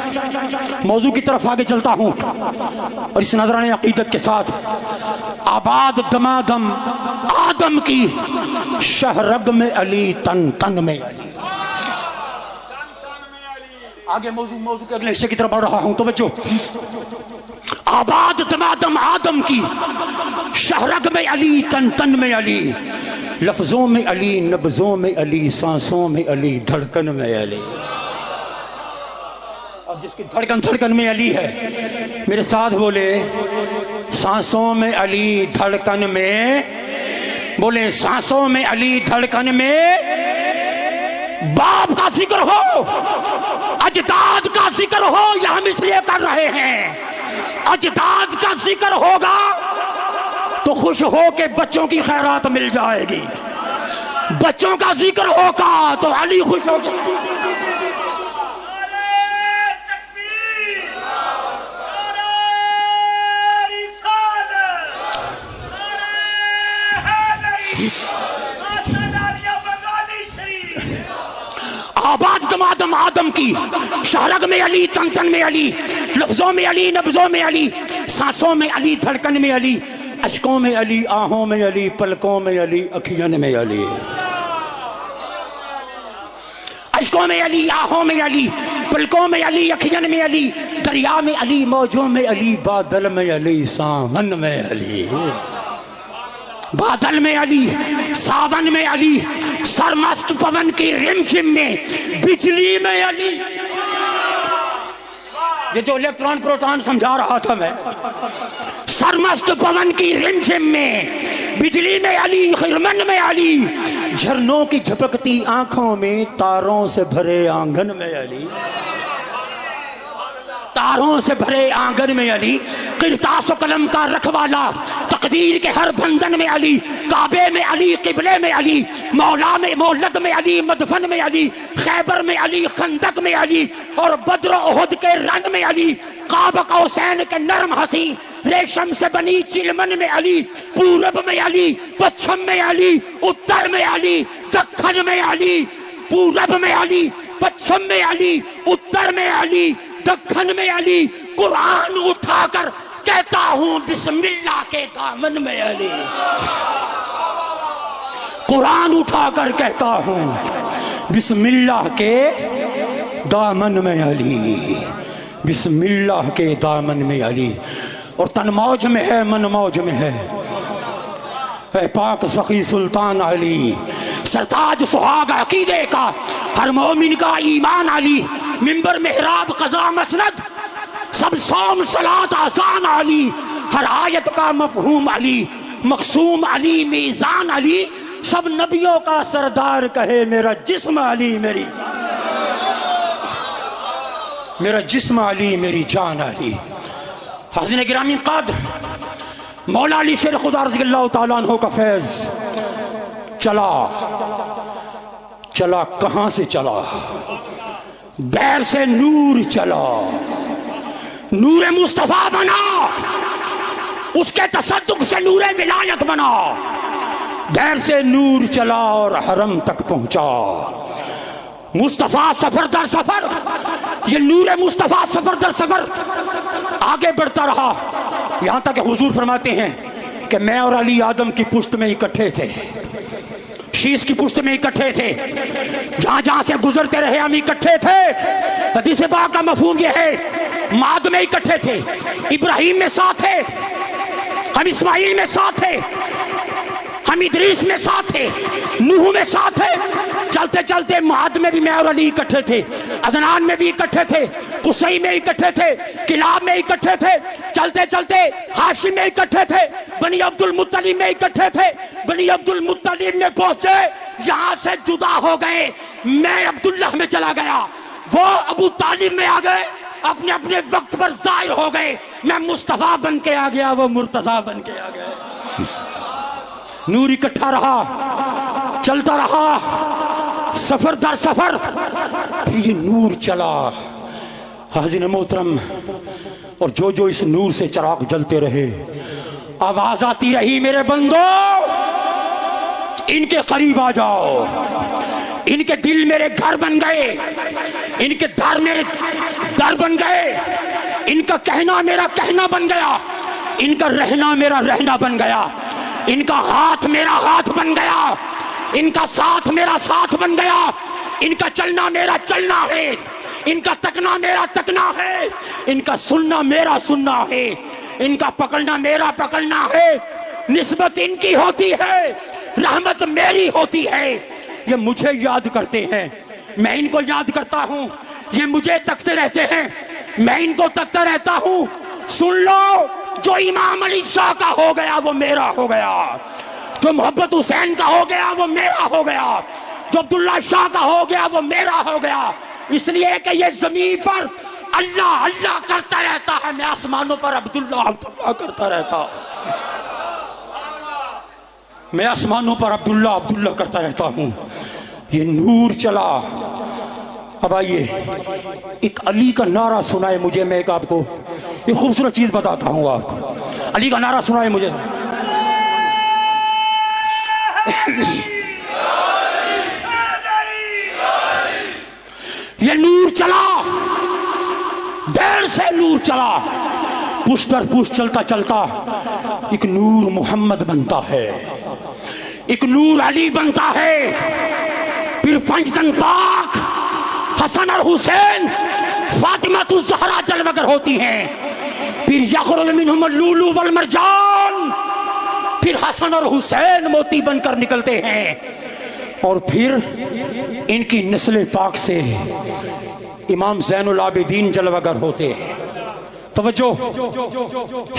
موضوع کی طرف آگے چلتا ہوں اور اس نذرانہ عقیدت کے ساتھ آباد دمادم آدم کی شہ رگ میں علی تن تن میں علی۔ آگے موضوع کے اگلے حصے کی طرف بڑھ رہا ہوں، توجہ۔ آباد دمادم آدم کی شہ رگ میں علی تن تن میں علی، لفظوں میں علی، نبضوں میں علی، سانسوں میں علی، دھڑکن میں علی۔ اب جس کی دھڑکن میں علی ہے میرے ساتھ بولے سانسوں میں علی، دھڑکن میں، بولے سانسوں میں علی، دھڑکن میں۔ باپ کا ذکر ہو، اجداد کا ذکر ہو، یہ ہم اس لیے کر رہے ہیں۔ اجداد کا ذکر ہوگا تو خوش ہو کے بچوں کی خیرات مل جائے گی، بچوں کا ذکر ہوگا تو علی خوش ہو گیا۔ آباد دمادم آدم کی شہ رگ میں علی، تن تن میں علی، لفظوں میں علی، نبضوں میں علی، سانسوں میں علی، دھڑکن میں علی، اشکوں میں علی، آہوں میں علی، پلکوں میں علی، اکھیان میں علی۔ اشکوں میں علی، آہوں میں علی، پلکوں میں علی، اکھیان میں علی، دریا میں علی، موجوں میں علی، بادل میں علی، ساون میں علی۔ بادل میں علی، ساون میں علی، سرمست پون کی رم جم میں بجلی میں علی۔ یہ جو الیکٹران پروٹون سمجھا رہا تھا میں، سرمست پون کی رم جم میں بجلی میں علی، خرمن میں علی، جھرنوں کی جھپکتی آنکھوں میں، تاروں سے بھرے آنگن میں علی، تاروں سے بھرے آنگن میں علی، قرطاس و قلم کا رکھوالا، تقدیر کے ہر بندھن میں علی، کعبے میں علی، قبلے میں علی، مولا میں مولد میں علی، مدفن میں علی، خیبر میں علی، خندق میں علی، اور بدر و احد کے رن میں علی، قاب قوسین کے نرم ہنسی، ریشم سے بنی چلمن میں علی، پورب میں علی، پچھم میں علی، اتر میں علی، دکھن میں علی، پورب میں علی، پچھم میں علی، اتر میں علی، دکھن میں علی۔ قرآن اٹھا کر کہتا ہوں بسم اللہ کے دامن میں علی، قرآن اٹھا کر کہتا ہوں بسم اللہ کے دامن میں علی، بسم اللہ کے دامن میں علی۔ اور تن موج میں ہے، من موج میں ہے، اے پاک سخی سلطان علی، سرتاج سہاگ عقیدے کا، ہر مومن کا ایمان علی، منبر محراب قضا مسند، سب صوم صلاۃ اذان علی، ہر آیت کا مفہوم علی، مقسوم علی، میزان علی، سب نبیوں کا سردار کہے میرا جسم علی، میرا جسم علی، میری جان علی۔ حاضرین گرامی قدر، مولا علی شیر خدا رضی اللہ تعالیٰ عنہ کا فیض چلا کہاں سے چلا؟ دیر سے نور چلا، نور مصطفیٰ بنا، اس کے تصدق سے نور ولایت بنا، دیر سے نور چلا اور حرم تک پہنچا. مصطفیٰ سفر در سفر، یہ نور مصطفیٰ سفر در سفر آگے بڑھتا رہا، یہاں تک کہ حضور فرماتے ہیں کہ میں اور علی آدم کی پشت میں اکٹھے تھے، شیش کی پشت میں اکٹھے تھے، جہاں جہاں سے گزرتے رہے ہم اکٹھے تھے. حدیث پاک کا مفہوم یہ ہے، ماد میں اکٹھے تھے، ابراہیم میں ساتھ تھے، ہم اسماعیل میں ساتھ تھے، ہم ادریس میں ساتھ تھے، نوح میں ساتھ تھے. چلتے چلتے مہد میں بھی میں اور علی اکٹھے تھے، عدنان میں بھی اکٹھے تھے، قصی میں اکٹھے تھے، کلاب میں اکٹھے تھے. چلتے چلتے ہاشم میں اکٹھے تھے، بنی عبد المطلب میں اکٹھے تھے. بنی عبد المطلب میں پہنچے، یہاں سے جدا ہو گئے، میں عبداللہ میں چلا گیا، وہ ابو طالب میں آ گئے، اپنے اپنے وقت پر ظاہر ہو گئے. میں مصطفیٰ بن کے آ گیا، وہ مرتضیٰ بن کے آ گئے. نور اکٹھا رہا، چلتا رہا، سفر در سفر، پھر یہ نور چلا. حاضرین محترم، اور جو جو اس نور سے چراغ جلتے رہے، آواز آتی رہی، میرے بندو ان کے قریب آ جاؤ، ان کے دل میرے گھر بن گئے، ان کے در میرے در بن گئے، ان کا کہنا میرا کہنا بن گیا، ان کا رہنا میرا رہنا بن گیا، ان کا ہاتھ میرا ہاتھ بن گیا، ان کا ساتھ میرا ساتھ بن گیا، ان کا چلنا میرا چلنا ہے، ان کا تکنا میرا تکنا ہے، ان کا سننا میرا سننا ہے، ان کا پکڑنا میرا پکڑنا ہے. نسبت ان کی ہوتی ہے، رحمت میری ہوتی ہے. یہ مجھے یاد کرتے ہیں، میں ان کو یاد کرتا ہوں، یہ مجھے تکتے رہتے ہیں، میں ان کو تکتا رہتا ہوں. سن لو، جو امام علی شاہ کا ہو گیا وہ میرا ہو گیا، جو محبت حسین کا ہو گیا وہ میرا ہو گیا، جو عبداللہ شاہ کا ہو گیا وہ میرا ہو گیا. اس لیے کہ یہ زمین پر اللہ اللہ کرتا رہتا ہے، میں آسمانوں پر عبداللہ عبداللہ کرتا رہتا ہوں، میں آسمانوں پر عبداللہ عبداللہ کرتا رہتا ہوں. یہ نور چلا. اب آئیے ایک علی کا نعرہ سنائے مجھے، میں ایک آپ کو ایک خوبصورت چیز بتاتا ہوں، آپ کو علی کا نعرہ سنائے مجھے. یہ نور چلا، دیر سے نور چلا، پشت در پشت چلتا چلتا ایک نور محمد بنتا ہے، ایک نور علی بنتا ہے. پھر پنجتن پاک حسن اور حسین فاطمہ الزہرا جلوگر ہوتی ہیں. پھر یخرج منہم اللؤلؤ والمرجان، پھر حسن اور حسین موتی بن کر نکلتے ہیں. اور پھر ان کی نسل پاک سے امام زین العابدین جلوگر ہوتے ہیں. توجہ،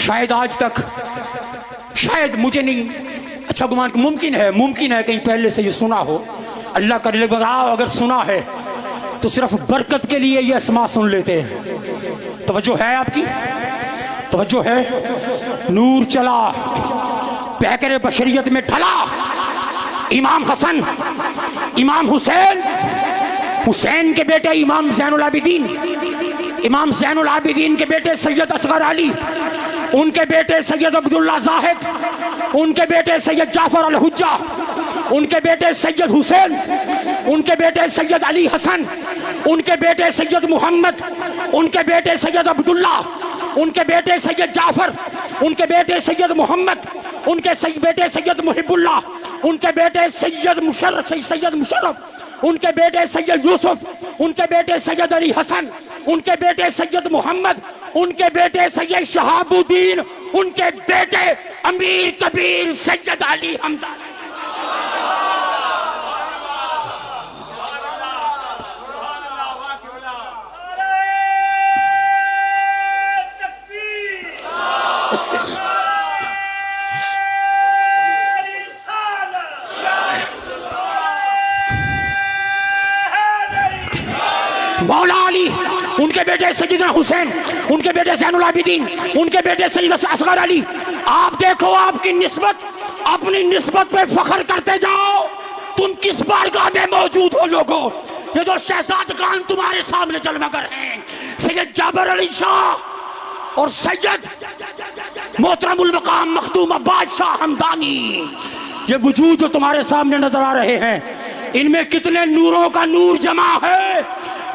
شاید آج تک، شاید مجھے نہیں اچھا گمان، ممکن ہے کہیں پہلے سے یہ سنا ہو، اللہ کا دل بغاؤ، اگر سنا ہے تو صرف برکت کے لیے یہ اسماء سن لیتے ہیں. توجہ ہے آپ کی؟ توجہ ہے. نور چلا، پیکر بشریت میں ڈھلا. امام حسن، امام حسین، حسین کے بیٹے امام زین العابدین، امام زین العابدین کے بیٹے سید اصغر علی، ان کے بیٹے سید عبداللہ زاہد، ان کے بیٹے سید جعفر الحجہ، ان کے بیٹے سید حسین، ان کے بیٹے سید علی حسن، ان کے بیٹے سید محمد، ان کے بیٹے سید عبداللہ، ان کے بیٹے سید جعفر، ان کے بیٹے سید محمد، ان کے بیٹے سید محب اللہ، ان کے بیٹے سید مشرف، ان کے بیٹے سید یوسف، ان کے بیٹے سید علی حسن، ان کے بیٹے سید محمد، ان کے بیٹے سید شہاب الدین، ان کے بیٹے امیر کبیر سید علی حمدان. مولا علی، ان کے بیٹے سیدنا حسین، ان کے بیٹے زین العابدین، ان کے بیٹے سید اصغر علی. آپ دیکھو، آپ کی نسبت، اپنی نسبت پہ فخر کرتے جاؤ. تم کس بارگاہ میں موجود ہو لوگوں؟ یہ جو شہزادگان تمہارے سامنے جلوگر ہیں، سید جابر علی شاہ اور سید محترم المقام مخدوم عباس شاہ ہمدانی، یہ وجود جو تمہارے سامنے نظر آ رہے ہیں ان میں کتنے نوروں کا نور جمع ہے.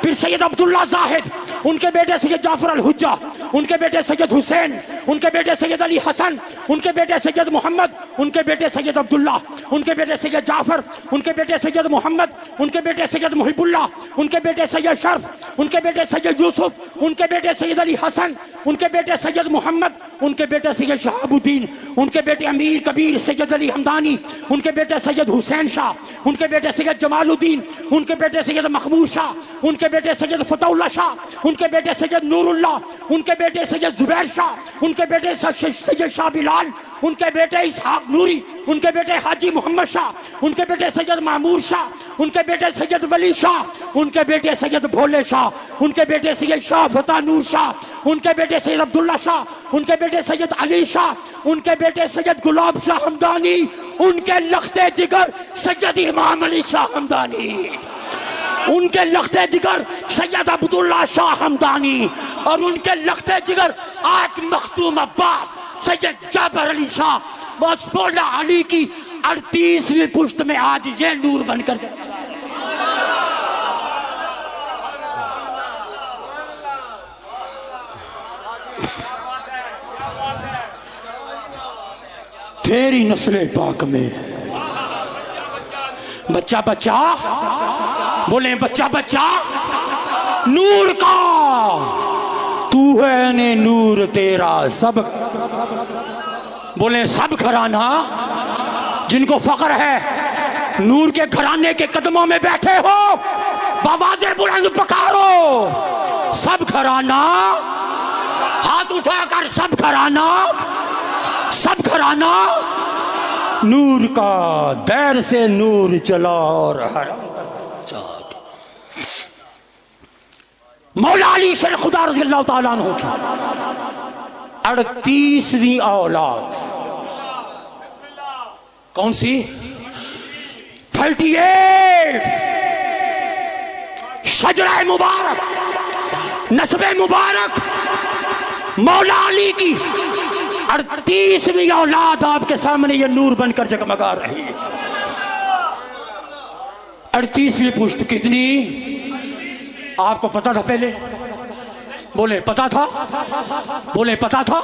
پھر سید عبداللہ زاہد، ان کے بیٹے سید جعفر الحجہ، ان کے بیٹے سید حسین، ان کے بیٹے سید علی حسن، ان کے بیٹے سید محمد، ان کے بیٹے سید عبداللہ، ان کے بیٹے سید جعفر، ان کے بیٹے سید محمد، ان کے بیٹے سید محب اللہ، ان کے بیٹے سید شرف، ان کے بیٹے سید یوسف، ان کے بیٹے سید علی حسن، ان کے بیٹے سید محمد، ان کے بیٹے سید شہاب الدین، ان کے بیٹے امیر کبیر سید علی حمدانی، ان کے بیٹے سید حسین شاہ، ان کے بیٹے سید جمال الدین، ان کے بیٹے سید مخمور شاہ، ان کے بیٹے سید فتح اللہ شاہ، ان کے بیٹے سید نور اللہ، ان کے بیٹے سید زبیر شاہ، ان کے بیٹے سید شاہ بلال، ان کے بیٹے اسحاق نوری، ان کے بیٹے حاجی محمد شاہ، ان کے بیٹے سید معمور شاہ، ان کے بیٹے سید ولی شاہ، ان کے بیٹے سید بھولے شاہ، ان کے بیٹے سید شاہ فتح نور شاہ، ان کے بیٹے سید عبداللہ شاہ، ان کے بیٹے سید علی شاہ، ان کے بیٹے سید گلاب شاہ ہمدانی، ان کے لخت جگر سید امام علی شاہ ہمدانی، ان کے لخت جگر سید عبداللہ شاہ ہمدانی، اور ان کے لخت جگر آج مختوم عباس سید جعفر علی شاہ مولا علی کی 38ویں پشت میں آج یہ نور بن کر جائے. تیری نسل پاک میں بچہ بچہ، بولیں بچہ بچہ نور کا، تو ہے نے نور تیرا سب، بولیں سب گھرانہ جن کو فخر ہے نور کے گھرانے کے قدموں میں بیٹھے ہو بآواز بلند پکارو، سب گھرانہ ہاتھ اٹھا کر، سب گھرانہ، سب گھرانہ نور کا، دیر سے نور چلا اور مولا علی شیر خدا رضی اللہ تعالیٰ عنہ کی 38ویں اولاد کون سی؟ 38 شجرہ مبارک، نسب مبارک مولا علی کی 38ویں اولاد آپ کے سامنے یہ نور بن کر جگمگا رہی ہے. 38ویں پشت کتنی آپ کو پتا تھا پہلے؟ بولے پتا تھا، بولے پتا تھا.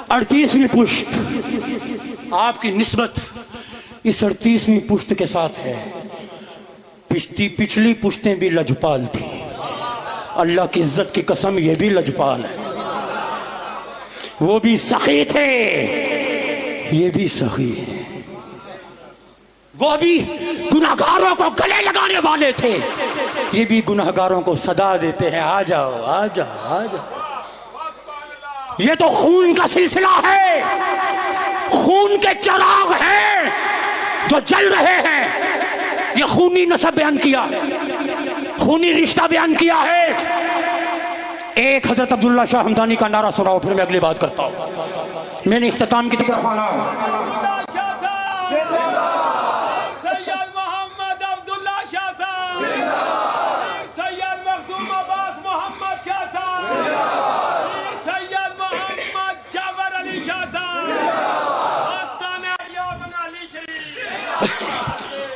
38ویں پشت آپ کی نسبت اس 38ویں پشت کے ساتھ ہے. پچھلی پشتیں بھی لجپال تھیں، اللہ کی عزت کی قسم یہ بھی لجپال ہے، وہ بھی سخی تھے، یہ بھی سخی ہے، وہ بھی گناہگاروں کو گلے لگانے والے تھے، یہ بھی گناہگاروں کو صدا دیتے ہیں آ جاؤ آ جاؤ آ جاؤ. یہ تو خون کا سلسلہ ہے، خون کے چراغ ہیں جو جل رہے ہیں. یہ خونی نسب بیان کیا ہے، خونی رشتہ بیان کیا ہے. ایک حضرت عبداللہ شاہ ہمدانی کا نعرہ سناؤ پھر میں اگلی بات کرتا ہوں. میں نے اختتام کی طرف آنا ہے.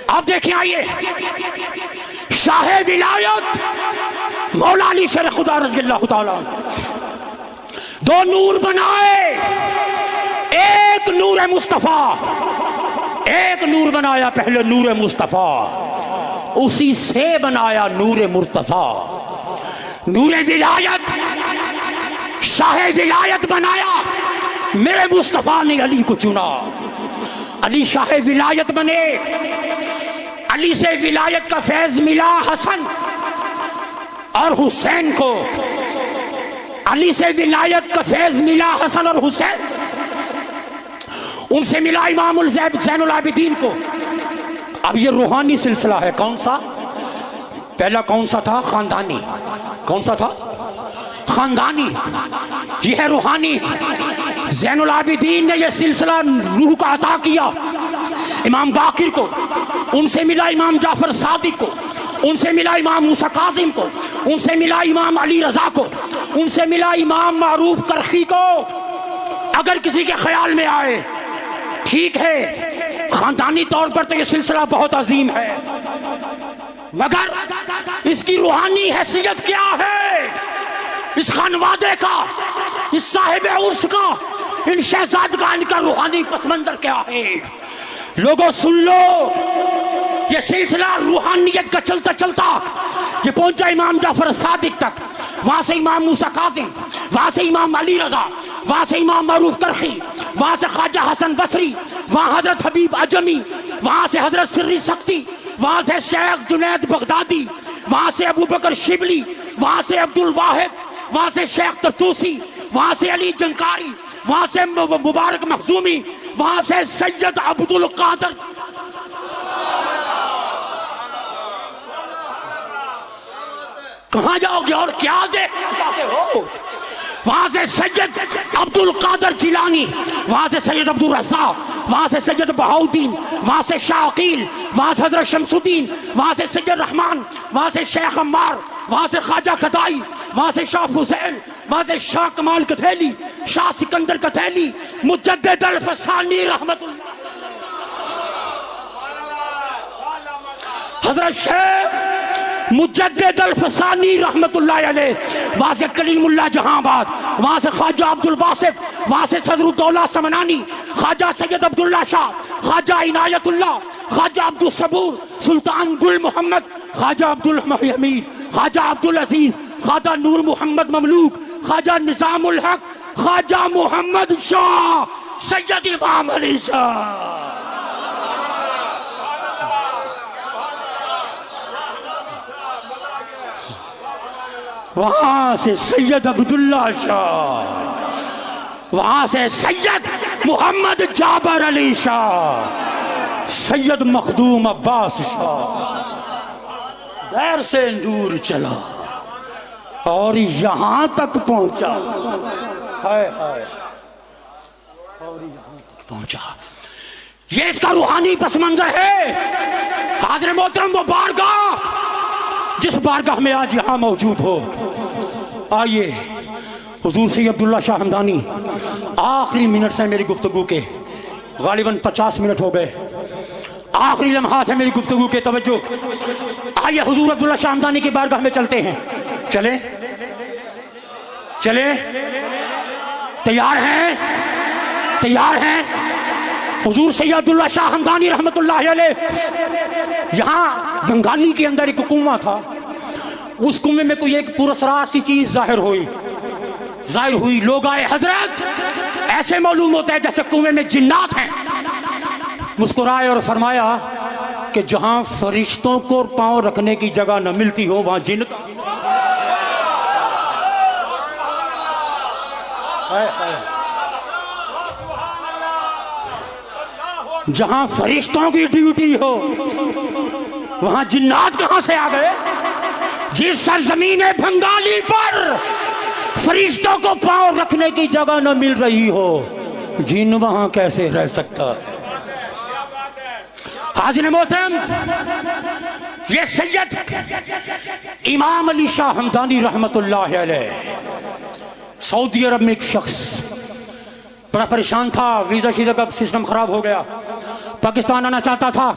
آپ دیکھیں آئیے شاہ ولایت مولا علی شیر خدا رضی اللہ تعالیٰ دو نور بنائے، ایک نور مصطفیٰ، ایک نور بنایا پہلے نور مصطفیٰ، اسی سے بنایا نور مرتضیٰ. نور ولایت شاہ ولایت بنایا، میرے مصطفیٰ نے علی کو چنا، علی شاہ ولایت بنے. علی سے ولایت کا فیض ملا حسن اور حسین کو، علی سے ولایت کا فیض ملا حسن اور حسین، ان سے ملا امام زین العابدین کو. اب یہ روحانی سلسلہ ہے. کون سا؟ پہلا کون سا تھا؟ خاندانی. کون سا تھا؟ خاندانی. یہ ہے روحانی. زین العابدین نے یہ سلسلہ روح کا عطا کیا امام باقر کو، ان سے ملا امام جعفر صادق کو، ان سے ملا امام موسیٰ کاظم کو، ان سے ملا امام علی رضا کو، ان سے ملا امام معروف کرخی کو. اگر کسی کے خیال میں آئے ٹھیک ہے خاندانی طور پر تو یہ سلسلہ بہت عظیم ہے، مگر اس کی روحانی حیثیت کیا ہے، اس خانوادے کا، اس صاحب عرس کا، ان شہزادگان کا روحانی پس منظر کیا ہے؟ لوگوں سن لو، یہ سلسلہ روحانیت کا چلتا چلتا یہ پہنچا امام جعفر صادق تک، وہاں سے امام موسیٰ کاظم، وہاں سے امام علی رضا، وہاں سے امام معروف کرخی، وہاں سے خواجہ حسن بصری، وہاں حضرت حبیب عجمی، وہاں سے حضرت سری سختی، وہاں سے شیخ جنید بغدادی، وہاں سے ابو بکر شبلی، وہاں سے عبد الواحد، وہاں سے شیخ ترتوسی، وہاں سے علی جنکاری، وہاں سے مبارک مخزومی، وہاں سے سید عبد القادر، کہاں جاؤ گے اور کیا دیکھنا چاہتے ہو؟ وہاں سے سید عبد القادر جیلانی، وہاں سے سید عبد الرزاق، وہاں سے سید بہاؤدین، وہاں سے شاہ عقیل، وہاں سے حضرت شمس الدین، وہاں سے سید رحمان، وہاں سے شیخ عمار، وہاں سے خواجہ کدائی، وہاں سے شاہ حسین، وہاں سے شاہ کمال کتھیلی، شاہ سکندر کتھیلی، مجدد الفسانی رحمت اللہ، حضرت شیخ مجدد الفسانی رحمت اللہ علیہ، وہاں سے کلیم اللہ جہاں آباد، وہاں سے خواجہ عبد الباسط، وہاں سے صدر الدولہ سمنانی، خواجہ سید عبداللہ شاہ، خواجہ عنایت اللہ، خواجہ عبد الصبور، سلطان گل محمد، خواجہ عبد الحمید، خواجہ عبد العزیز، خواجہ نور محمد مملوک، خواجہ نظام الحق، خواجہ محمد شاہ، سید امام علی شاہ، وہاں سے سید عبداللہ شاہ، وہاں سے سید محمد جابر علی شاہ، سید مخدوم عباس شاہ، دیر سے دور چلا اور یہاں تک پہنچا، ہائے ہائے، اور یہاں تک پہنچا۔ یہ اس کا روحانی پس منظر ہے۔ حاضر محترم، وہ بارگاہ جس بارگاہ میں آج یہاں موجود ہو، آئیے حضور سید عبداللہ شاہ ہمدانی، آخری منٹ ہیں میری گفتگو کے، غالباً 50 منٹ ہو گئے، آخری لمحات ہیں میری گفتگو کے، توجہ، آئیے حضور عبداللہ شاہ ہمدانی کی بارگاہ میں چلتے ہیں، چلیں چلیں، تیار ہیں؟ تیار ہیں؟ حضور سید عبداللہ شاہ ہمدانی رحمت اللہ علیہ، یہاں بنگالی کے اندر ایک کنواں تھا، اس کنویں میں کوئی ایک پراسرار سی چیز ظاہر ہوئی، لوگ آئے، حضرت ایسے معلوم ہوتا ہے جیسے کنویں میں جنات ہیں، مسکرائے اور فرمایا کہ جہاں فرشتوں کو پاؤں رکھنے کی جگہ نہ ملتی ہو وہاں جن کا، جہاں فرشتوں کی ڈیوٹی ہو وہاں جنات کہاں سے آ گئے؟ جس سرزمین بنگالی پر فرشتوں کو پاؤں رکھنے کی جگہ نہ مل رہی ہو، جن وہاں کیسے رہ سکتا؟ حاضر محترم، یہ سید امام علی شاہ ہمدانی رحمت اللہ علیہ، سعودی عرب میں ایک شخص بڑا پریشان تھا، ویزا شیزا کا سسٹم خراب ہو گیا، پاکستان آنا چاہتا تھا،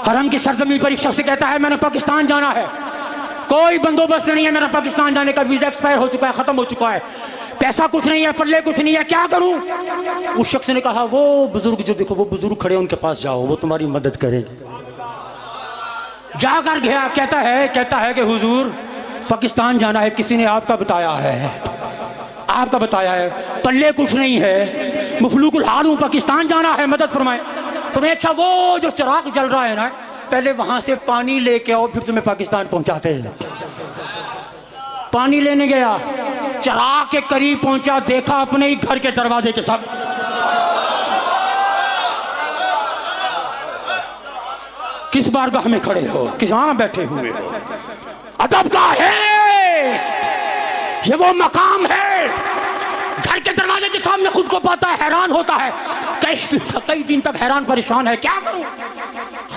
حرم کی سرزمین پر ایک شخص کہتا ہے میں نے پاکستان جانا ہے، کوئی بندوبست نہیں ہے میرا پاکستان جانے کا، ویزا ایکسپائر ہو چکا ہے، ختم ہو چکا ہے، پیسہ کچھ نہیں ہے، پلے کچھ نہیں ہے، کیا کروں؟ اس شخص نے کہا وہ بزرگ جو دیکھو وہ بزرگ کھڑے ان کے پاس جاؤ، وہ تمہاری مدد کریں گے۔ جا کر گیا، کہتا ہے کہ حضور پاکستان جانا ہے، کسی نے آپ کا بتایا ہے، پلے کچھ نہیں ہے، مفلوق الحال ہوں، پاکستان جانا ہے، مدد فرمائیں۔ تمہیں اچھا وہ جو چراغ جل رہا ہے نا، پہلے وہاں سے پانی لے کے آؤ، پھر تمہیں پاکستان پہنچاتے ہیں۔ پانی لینے گیا، چراغ کے قریب پہنچا، دیکھا اپنے ہی گھر کے دروازے کے ساتھ کس بارگاہ میں کھڑے ہو، کہاں بیٹھے ہوئے ہو؟ ادب کا ہے، یہ وہ مقام ہے، گھر کے دروازے کے سامنے خود کو پاتا ہے، حیران ہوتا ہے، کئی دن تک حیران پریشان ہے، کیا کروں؟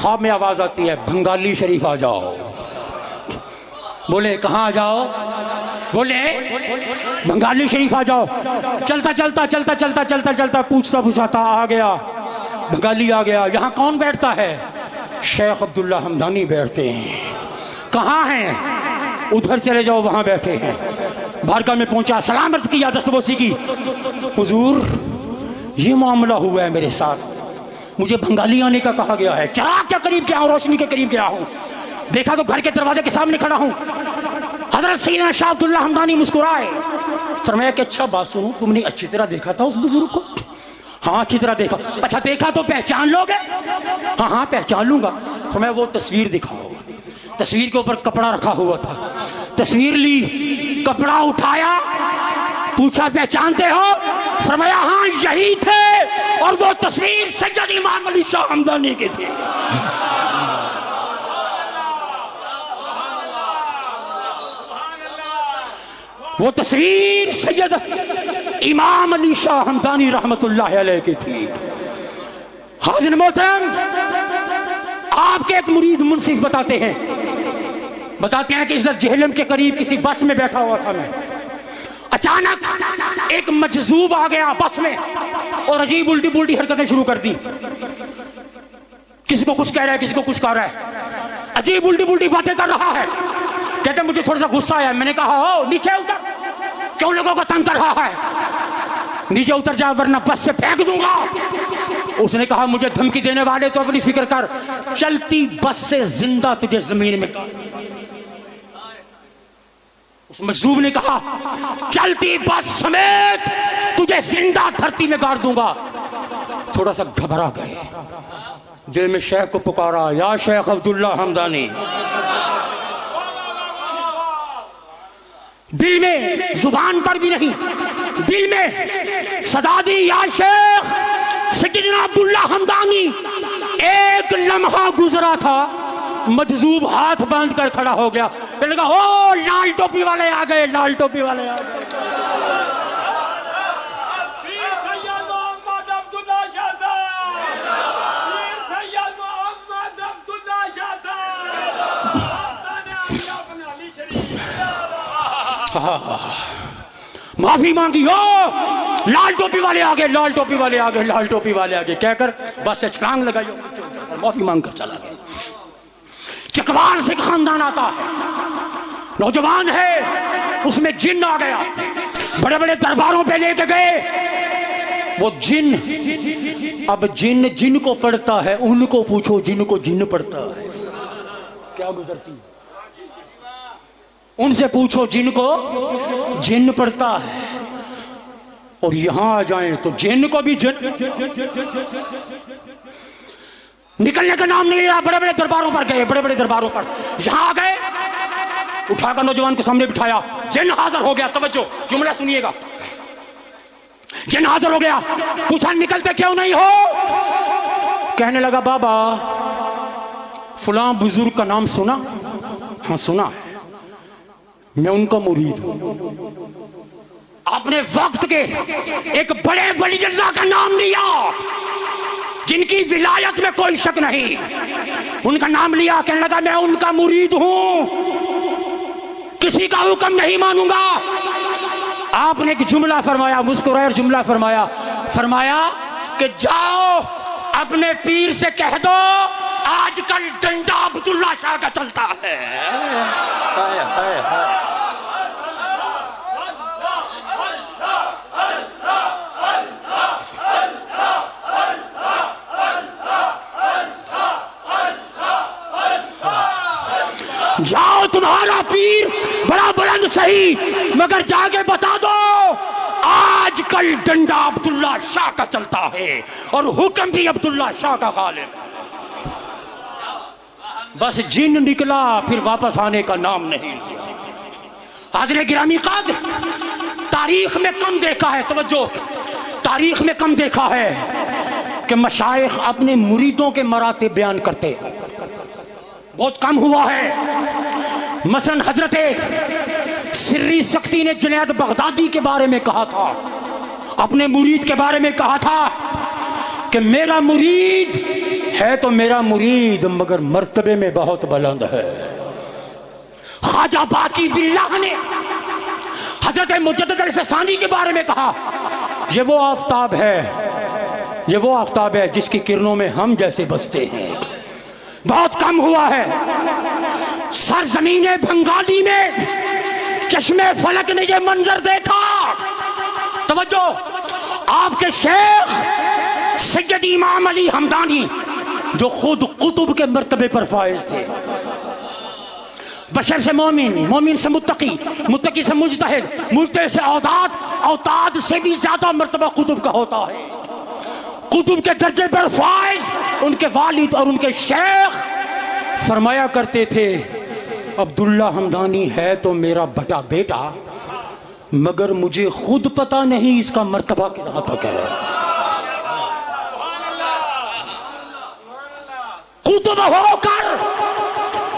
خواب میں آواز آتی ہے بنگالی شریف آ جاؤ۔ بولے کہاں آ جاؤ؟ بولے بنگالی شریف آ جاؤ۔ چلتا پوچھتا آ گیا، بنگالی آ گیا. یہاں کون بیٹھتا ہے؟ شیخ عبداللہ حمدانی بیٹھتے ہیں. کہاں ہیں؟ ادھر چلے جاؤ, وہاں بیٹھے ہیں. بارگاہ میں پہنچا, سلام عرض کیا, دستبوسی کی. حضور یہ معاملہ ہوا ہے میرے ساتھ, مجھے بنگالی آنے کا کہا گیا ہے. چراغ کے قریب گیا ہوں, روشنی کے قریب گیا ہوں, دیکھا تو گھر کے دروازے کے سامنے کھڑا ہوں. حضرت سیدنا شاہ عبداللہ حمدانی مسکرائے, فرمایا کہ اچھا بات سنو, تم نے اچھی طرح دیکھا تھا اس بزرگ کو؟ ہاں اچھی طرح دیکھا. اچھا دیکھا تو پہچان لو گے؟ ہاں ہاں پہچان لوں گا. فرمایا وہ تصویر دکھاؤ. تصویر کے اوپر کپڑا رکھا ہوا تھا, تصویر لی, کپڑا اٹھایا, پوچھا پہچانتے ہو؟ فرمایا ہاں یہی تھے, اور وہ تصویر سید امام علی شاہ حمدانی کے تھے. وہ تصویر سید امام علی شاہ حمدانی رحمت اللہ علیہ کی تھی. حاضر محترم, آپ کے ایک مرید منصف بتاتے ہیں کہ عزت جہلم کے قریب کسی بس میں بیٹھا ہوا تھا میں, اچانک ایک مجذوب آ گیا بس میں اور عجیب الٹی پلٹی حرکتیں شروع کر دی. کسی کو کچھ کہہ رہا ہے, کسی کو کچھ کہہ رہا ہے, عجیب الٹی پلٹی باتیں کر رہا ہے. کہتے مجھے تھوڑا سا غصہ آیا, میں نے کہا ہو نیچے اتر, کیوں لوگوں کو تنگ کر رہا ہے, نیچے اتر جا ورنہ بس سے پھینک دوں گا. اس نے کہا مجھے دھمکی دینے والے تو اپنی فکر کر, چلتی بس سے زندہ تجھے زمین میں. اس مجذوب نے کہا چلتی بس سمیت تجھے زندہ دھرتی میں گاڑ دوں گا. تھوڑا سا گھبرا گئے, دل میں شیخ کو پکارا, یا شیخ عبداللہ حمدانی. دل میں, زبان پر بھی نہیں, دل میں صدا دی, یا شیخ سیدنا عبداللہ حمدانی. ایک لمحہ گزرا تھا, مجذوب ہاتھ باندھ کر کھڑا ہو گیا. میں نے کہا او لال ٹوپی والے آ گئے, لال ٹوپی والے آ گئے. معافی مانگی, ہو لال ٹوپی والے آگے, لال ٹوپی والے آگے, لال ٹوپی والے آگے کہہ کر بس سے چھلانگ لگائی, معافی مانگ کر چلا گیا. چکوال سے خاندان آتا ہے, نوجوان ہے, اس میں جن آ گیا, بڑے بڑے درباروں پہ لے کے گئے. وہ جن, اب جن جن کو پڑھتا ہے, ان کو پوچھو جن کو جن پڑھتا ہے کیا گزرتی, ان سے پوچھو جن کو جن پڑھتا ہے. اور یہاں آ جائیں تو جن کو بھی جن نکلنے کا نام نہیں لیا. بڑے بڑے درباروں پر گئے, بڑے بڑے درباروں پر. یہاں آ گئے, اٹھا کر نوجوان کے سامنے بٹھایا, جن حاضر ہو گیا. توجہ, جملہ سنیے گا. جن حاضر ہو گیا, پوچھا نکلتے کیوں نہیں ہو؟ کہنے لگا بابا فلاں بزرگ کا نام سنا؟ ہاں سنا ہے, میں ان کا مرید ہوں. اپنے وقت کے ایک بڑے ولی اللہ کا نام لیا جن کی ولایت میں کوئی شک نہیں, ان کا نام لیا. کہنے لگا میں ان کا مرید ہوں, کسی کا حکم نہیں مانوں گا. آپ نے ایک جملہ فرمایا, مسکرائے اور جملہ فرمایا, فرمایا کہ جاؤ اپنے پیر سے کہہ دو آج کل ڈنڈا عبداللہ شاہ کا چلتا ہے. جاؤ تمہارا پیر بڑا بلند صحیح, مگر جا کے بتا دو آج کل ڈنڈا عبداللہ شاہ کا چلتا ہے اور حکم بھی عبداللہ شاہ کا غالب. بس جن نکلا, پھر واپس آنے کا نام نہیں. حاضر گرامی قدر, تاریخ میں کم دیکھا ہے, توجہ, تاریخ میں کم دیکھا ہے کہ مشائخ اپنے مریدوں کے مراتب بیان کرتے, بہت کم ہوا ہے. مثلا حضرت سری سختی نے جنید بغدادی کے بارے میں کہا تھا, اپنے مرید کے بارے میں کہا تھا کہ میرا مرید ہے تو میرا مرید مگر مرتبے میں بہت بلند ہے. خواجہ باقی باللہ نے حضرت مجدد الفسانی کے بارے میں کہا یہ وہ آفتاب ہے یہ وہ آفتاب ہے جس کی کرنوں میں ہم جیسے بچتے ہیں. بہت کم ہوا ہے سرزمین بنگالی میں چشمے فلک نے یہ منظر دیکھا. توجہ، آپ کے شیخ سید امام علی ہمدانی جو خود قطب کے مرتبے پر فائز تھے، بشر سے مومن، مومن سے متقی، متقی سے مجتہد، مجتہد سے اوتاد، اوتاد سے بھی زیادہ مرتبہ قطب کا ہوتا ہے. قطب کے درجے پر فائز ان کے والد اور ان کے شیخ فرمایا کرتے تھے عبداللہ ہمدانی ہے تو میرا بڑا بیٹا، مگر مجھے خود پتا نہیں اس کا مرتبہ کہاں تک ہے. قطب ہو کر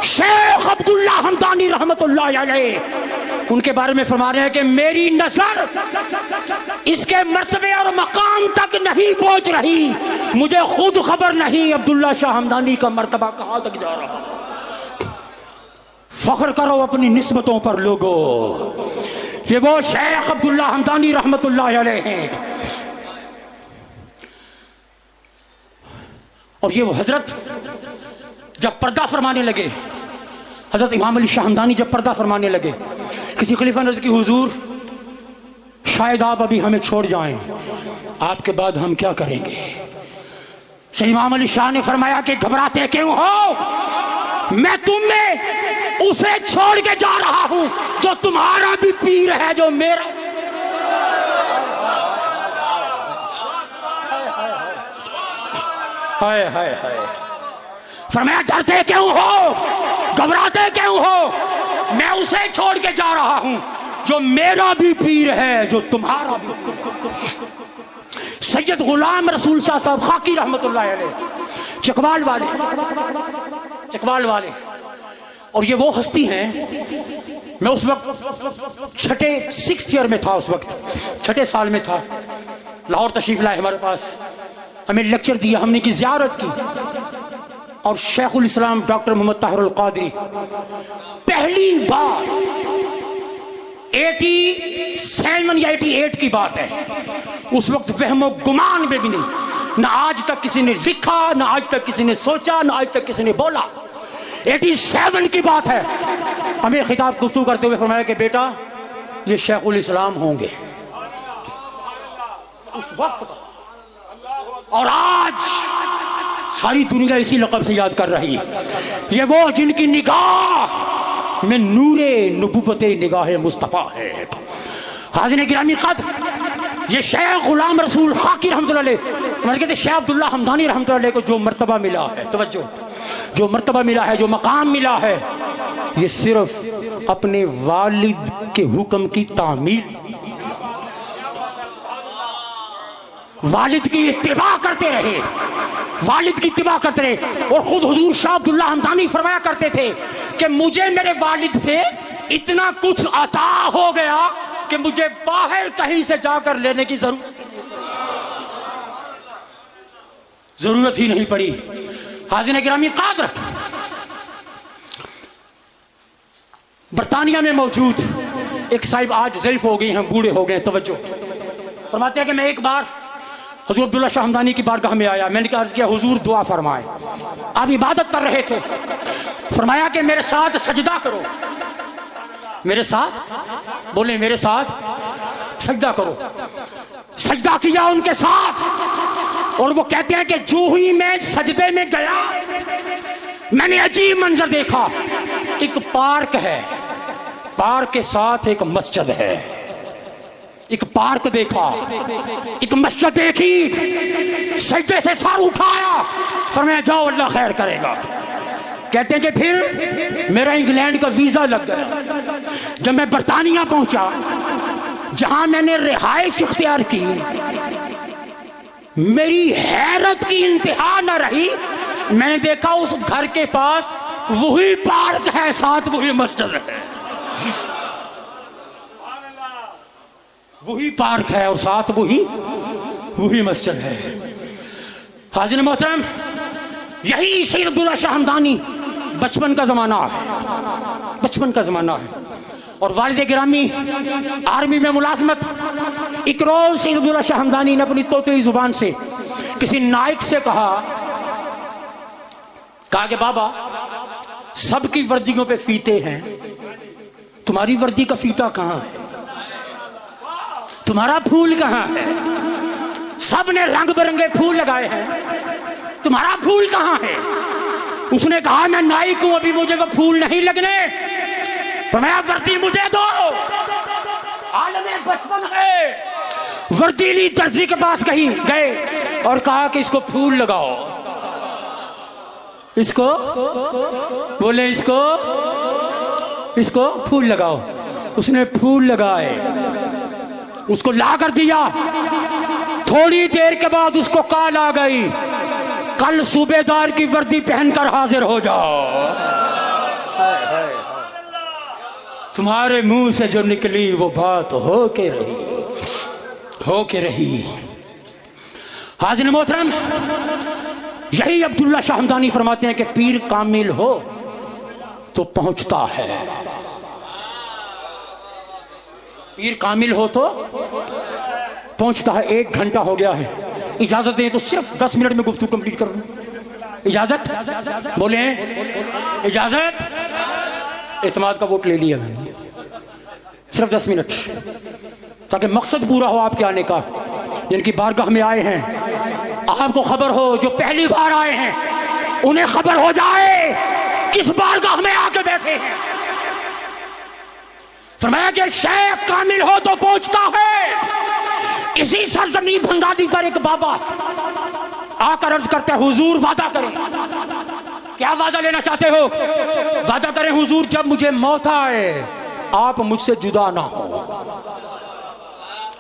شیخ عبداللہ ہمدانی رحمت اللہ علیہ ان کے بارے میں فرما رہے ہیں کہ میری نظر اس کے مرتبے اور مقام تک نہیں پہنچ رہی، مجھے خود خبر نہیں عبداللہ شاہ ہمدانی کا مرتبہ کہاں تک جا رہا. فخر کرو اپنی نسبتوں پر لوگو. یہ وہ شیخ عبداللہ ہمدانی رحمت اللہ علیہ ہیں. اور یہ وہ حضرت جب پردہ فرمانے لگے، حضرت امام علی شاہ ہمدانی جب پردہ فرمانے لگے، کسی خلیفہ نے عرض کی حضور شاید آپ ابھی ہمیں چھوڑ جائیں، آپ کے بعد ہم کیا کریں گے؟ شاہ امام علی شاہ نے فرمایا کہ گھبراتے کیوں ہو، میں تم میں اسے چھوڑ کے جا رہا ہوں جو تمہارا بھی پیر ہے، جو میرا. ہائے ہائے ہائے. فرمایا ڈرتے کیوں ہو، گھبراتے کیوں ہو، میں اسے چھوڑ کے جا رہا ہوں جو میرا بھی پیر ہے، جو تمہارا بھی. سید غلام رسول شاہ صاحب خاکی رحمت اللہ علیہ، چکوال والے، چکوال والے. اور یہ وہ ہستی ہیں، میں اس وقت چھٹے 6th ایئر میں تھا، اس وقت 6 سال میں تھا. لاہور تشریف لائے ہمارے پاس، ہمیں لیکچر دیا، ہم نے کی زیارت کی. اور شیخ الاسلام ڈاکٹر محمد طاہر القادری پہلی بار 87 یا 88 کی بات ہے، اس وقت وہم و گمان میں بھی نہیں، نہ آج تک کسی نے لکھا، نہ آج تک کسی نے سوچا، نہ آج تک کسی نے بولا. 87 کی بات ہے. ہمیں خطاب گفتگو کرتے ہوئے فرمایا کہ بیٹا یہ شیخ الاسلام ہوں گے اس وقت کا. اور آج ساری دنیا اسی لقب سے یاد کر رہی ہے. یہ وہ جن کی نگاہ میں نور نبوت نگاہ مصطفیٰ ہے. حاضرین گرامی قدر، یہ شیخ غلام رسول خاکی رحمت اللہ علیہ، ہمارے کہتے ہیں شیخ عبداللہ ہمدانی رحمت اللہ علیہ کو جو مرتبہ ملا ہے، توجہ، جو مرتبہ ملا ہے، جو مقام ملا ہے، یہ صرف اپنے والد کے حکم کی تعمیل، والد کی اتباع کرتے رہے، والد کی اتباع کرتے رہے. اور خود حضور شاہ عبداللہ ہمدانی فرمایا کرتے تھے کہ مجھے میرے والد سے اتنا کچھ عطا ہو گیا کہ مجھے باہر کہیں سے جا کر لینے کی ضرورت ہی نہیں پڑی. حاضرین گرامی قدر، برطانیہ میں موجود ایک صاحب آج ضعیف ہو گئے ہیں، بوڑھے ہو گئے ہیں. توجہ فرماتے ہیں کہ میں ایک بار حضور عبداللہ شاہ ہمدانی کی بارگاہ میں آیا، میں نے عرض کیا حضور دعا فرمائے. آپ عبادت کر رہے تھے، فرمایا کہ میرے ساتھ سجدہ کرو. میرے ساتھ بولے، میرے ساتھ سجدہ کرو. سجدہ کیا ان کے ساتھ، اور وہ کہتے ہیں کہ جو ہی میں سجدے میں گیا میں نے عجیب منظر دیکھا. ایک پارک ہے، پارک کے ساتھ ایک مسجد ہے. ایک پارک دیکھا، ایک مسجد دیکھی، سجدے سے سر اٹھایا، فرمایا جاؤ اللہ خیر کرے گا. کہتے ہیں کہ پھر میرا انگلینڈ کا ویزا لگ گیا. جب میں برطانیہ پہنچا، جہاں میں نے رہائش اختیار کی، میری حیرت کی انتہا نہ رہی. میں نے دیکھا اس گھر کے پاس وہی پارک ہے، ساتھ وہی مسجد ہے. وہی پارک ہے اور ساتھ وہی مسجد ہے. حاضرین محترم، یہی سید عبداللہ شاہ ہمدانی بچپن کا زمانہ ہے، بچپن کا زمانہ ہے. اور والد گرامی آرمی میں ملازمت. ایک روز سید عبداللہ شاہ ہمدانی نے اپنی توتلی زبان سے کسی نائک سے کہا کہ بابا سب کی وردیوں پہ فیتے ہیں، تمہاری وردی کا فیتا کہاں ہے؟ تمہارا پھول کہاں ہے؟ سب نے رنگ برنگے پھول لگائے ہیں، تمہارا پھول کہاں ہے؟ اس نے کہا میں نائک ہوں، ابھی مجھے وہ پھول نہیں لگنے، فرمایا وردی مجھے دو۔ عالم بچپن ہے، وردی لی درزی کے پاس گئے اور کہا کہ اس کو پھول لگاؤ، اس کو بولے اس کو پھول لگاؤ۔ اس نے پھول لگائے، اس کو لا کر دیا۔ تھوڑی دیر کے بعد اس کو کال آ گئی، کل صوبے دار کی وردی پہن کر حاضر ہو جاؤ۔ تمہارے منہ سے جو نکلی وہ بات ہو کے رہی۔ حاضر محترم، یہی عبداللہ شاہ ہمدانی فرماتے ہیں کہ پیر کامل ہو تو پہنچتا ہے، پیر کامل ہو تو پہنچتا ہے۔ 1 گھنٹہ ہو گیا ہے، اجازت دیں تو صرف 10 منٹ میں گفتگو کمپلیٹ کر لوں۔ اجازت بولیں؟ اجازت؟ اعتماد کا ووٹ لے لیا میں نے، صرف 10 منٹ، تاکہ مقصد پورا ہو آپ کے آنے کا۔ جن کی بارگاہ میں آئے ہیں آپ کو خبر ہو، جو پہلی بار آئے ہیں انہیں خبر ہو جائے کس بارگاہ میں آ کے بیٹھے ہیں۔ فرمایا کہ شیخ کامل ہو تو پہنچتا ہے۔ اسی سرزمین بھنگادی پر ایک بابا آ کر عرض کرتے ہیں حضور وعدہ کریں۔ کیا وعدہ لینا چاہتے ہو؟ وعدہ کریں حضور جب مجھے موت آئے آپ مجھ سے جدا نہ ہو،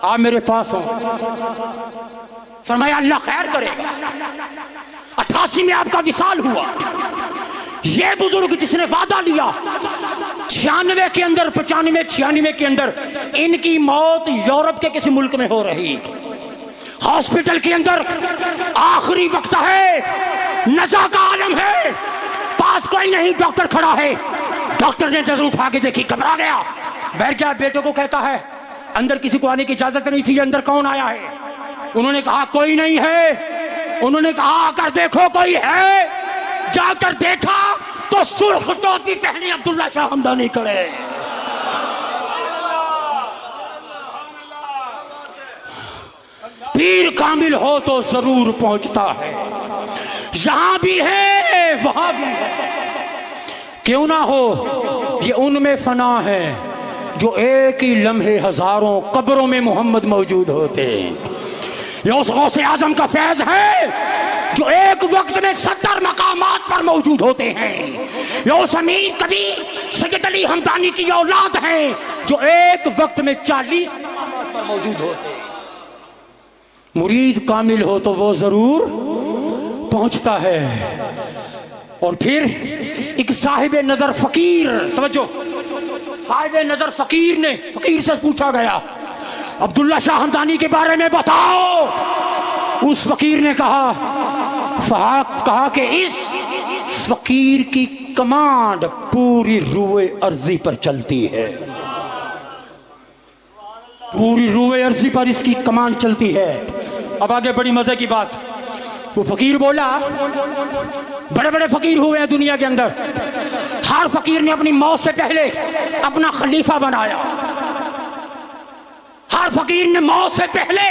آپ میرے پاس ہوں۔ فرمایا اللہ خیر کرے گا۔ 88 میں آپ کا وصال ہوا۔ یہ بزرگ جس نے وعدہ لیا 96 کے اندر 95 96 کے اندر ان کی موت یورپ کے کسی ملک میں ہو رہی، ہاسپٹل کے اندر آخری وقت ہے، نزا کا عالم ہے، پاس کوئی نہیں، ڈاکٹر کھڑا ہے۔ ڈاکٹر نے نظر اٹھا کے دیکھی، گھبرا گیا، بیٹھ گیا، بیٹے کو کہتا ہے اندر کسی کو آنے کی اجازت نہیں تھی، اندر کون آیا ہے؟ انہوں نے کہا کوئی نہیں ہے۔ انہوں نے کہا آ کر دیکھو کوئی ہے۔ جا کر دیکھا تو سرخ ٹوپی پہنے عبداللہ شاہ ہمدانی کھڑے۔ پیر کامل ہو تو ضرور پہنچتا ہے، یہاں بھی ہے وہاں بھی ہے۔ کیوں نہ ہو یہ ان میں فنا ہے جو ایک ہی لمحے ہزاروں قبروں میں محمد موجود ہوتے ہیں۔ یہ اس غوث اعظم کا فیض ہے جو ایک وقت میں 70 مقامات پر موجود ہوتے ہیں۔ یہ اس امیر کبیر سید علی ہمدانی کی اولاد ہیں جو ایک وقت میں 40 مقامات پر موجود ہوتے ہیں۔ مرید کامل ہو تو وہ ضرور پہنچتا ہے۔ اور پھر ایک صاحب نظر فقیر، توجہ، صاحب نظر فقیر نے فقیر سے پوچھا گیا عبداللہ شاہ ہمدانی کے بارے میں بتاؤ۔ اس فقیر نے کہا کہ اس فقیر کی کمانڈ پوری روئے ارضی پر چلتی ہے، پوری روئے ارضی پر اس کی کمانڈ چلتی ہے۔ اب آگے بڑی مزے کی بات، وہ فقیر بولا، بڑے بڑے فقیر ہوئے ہیں دنیا کے اندر، ہر فقیر نے اپنی موت سے پہلے اپنا خلیفہ بنایا، ہر فقیر نے موت سے پہلے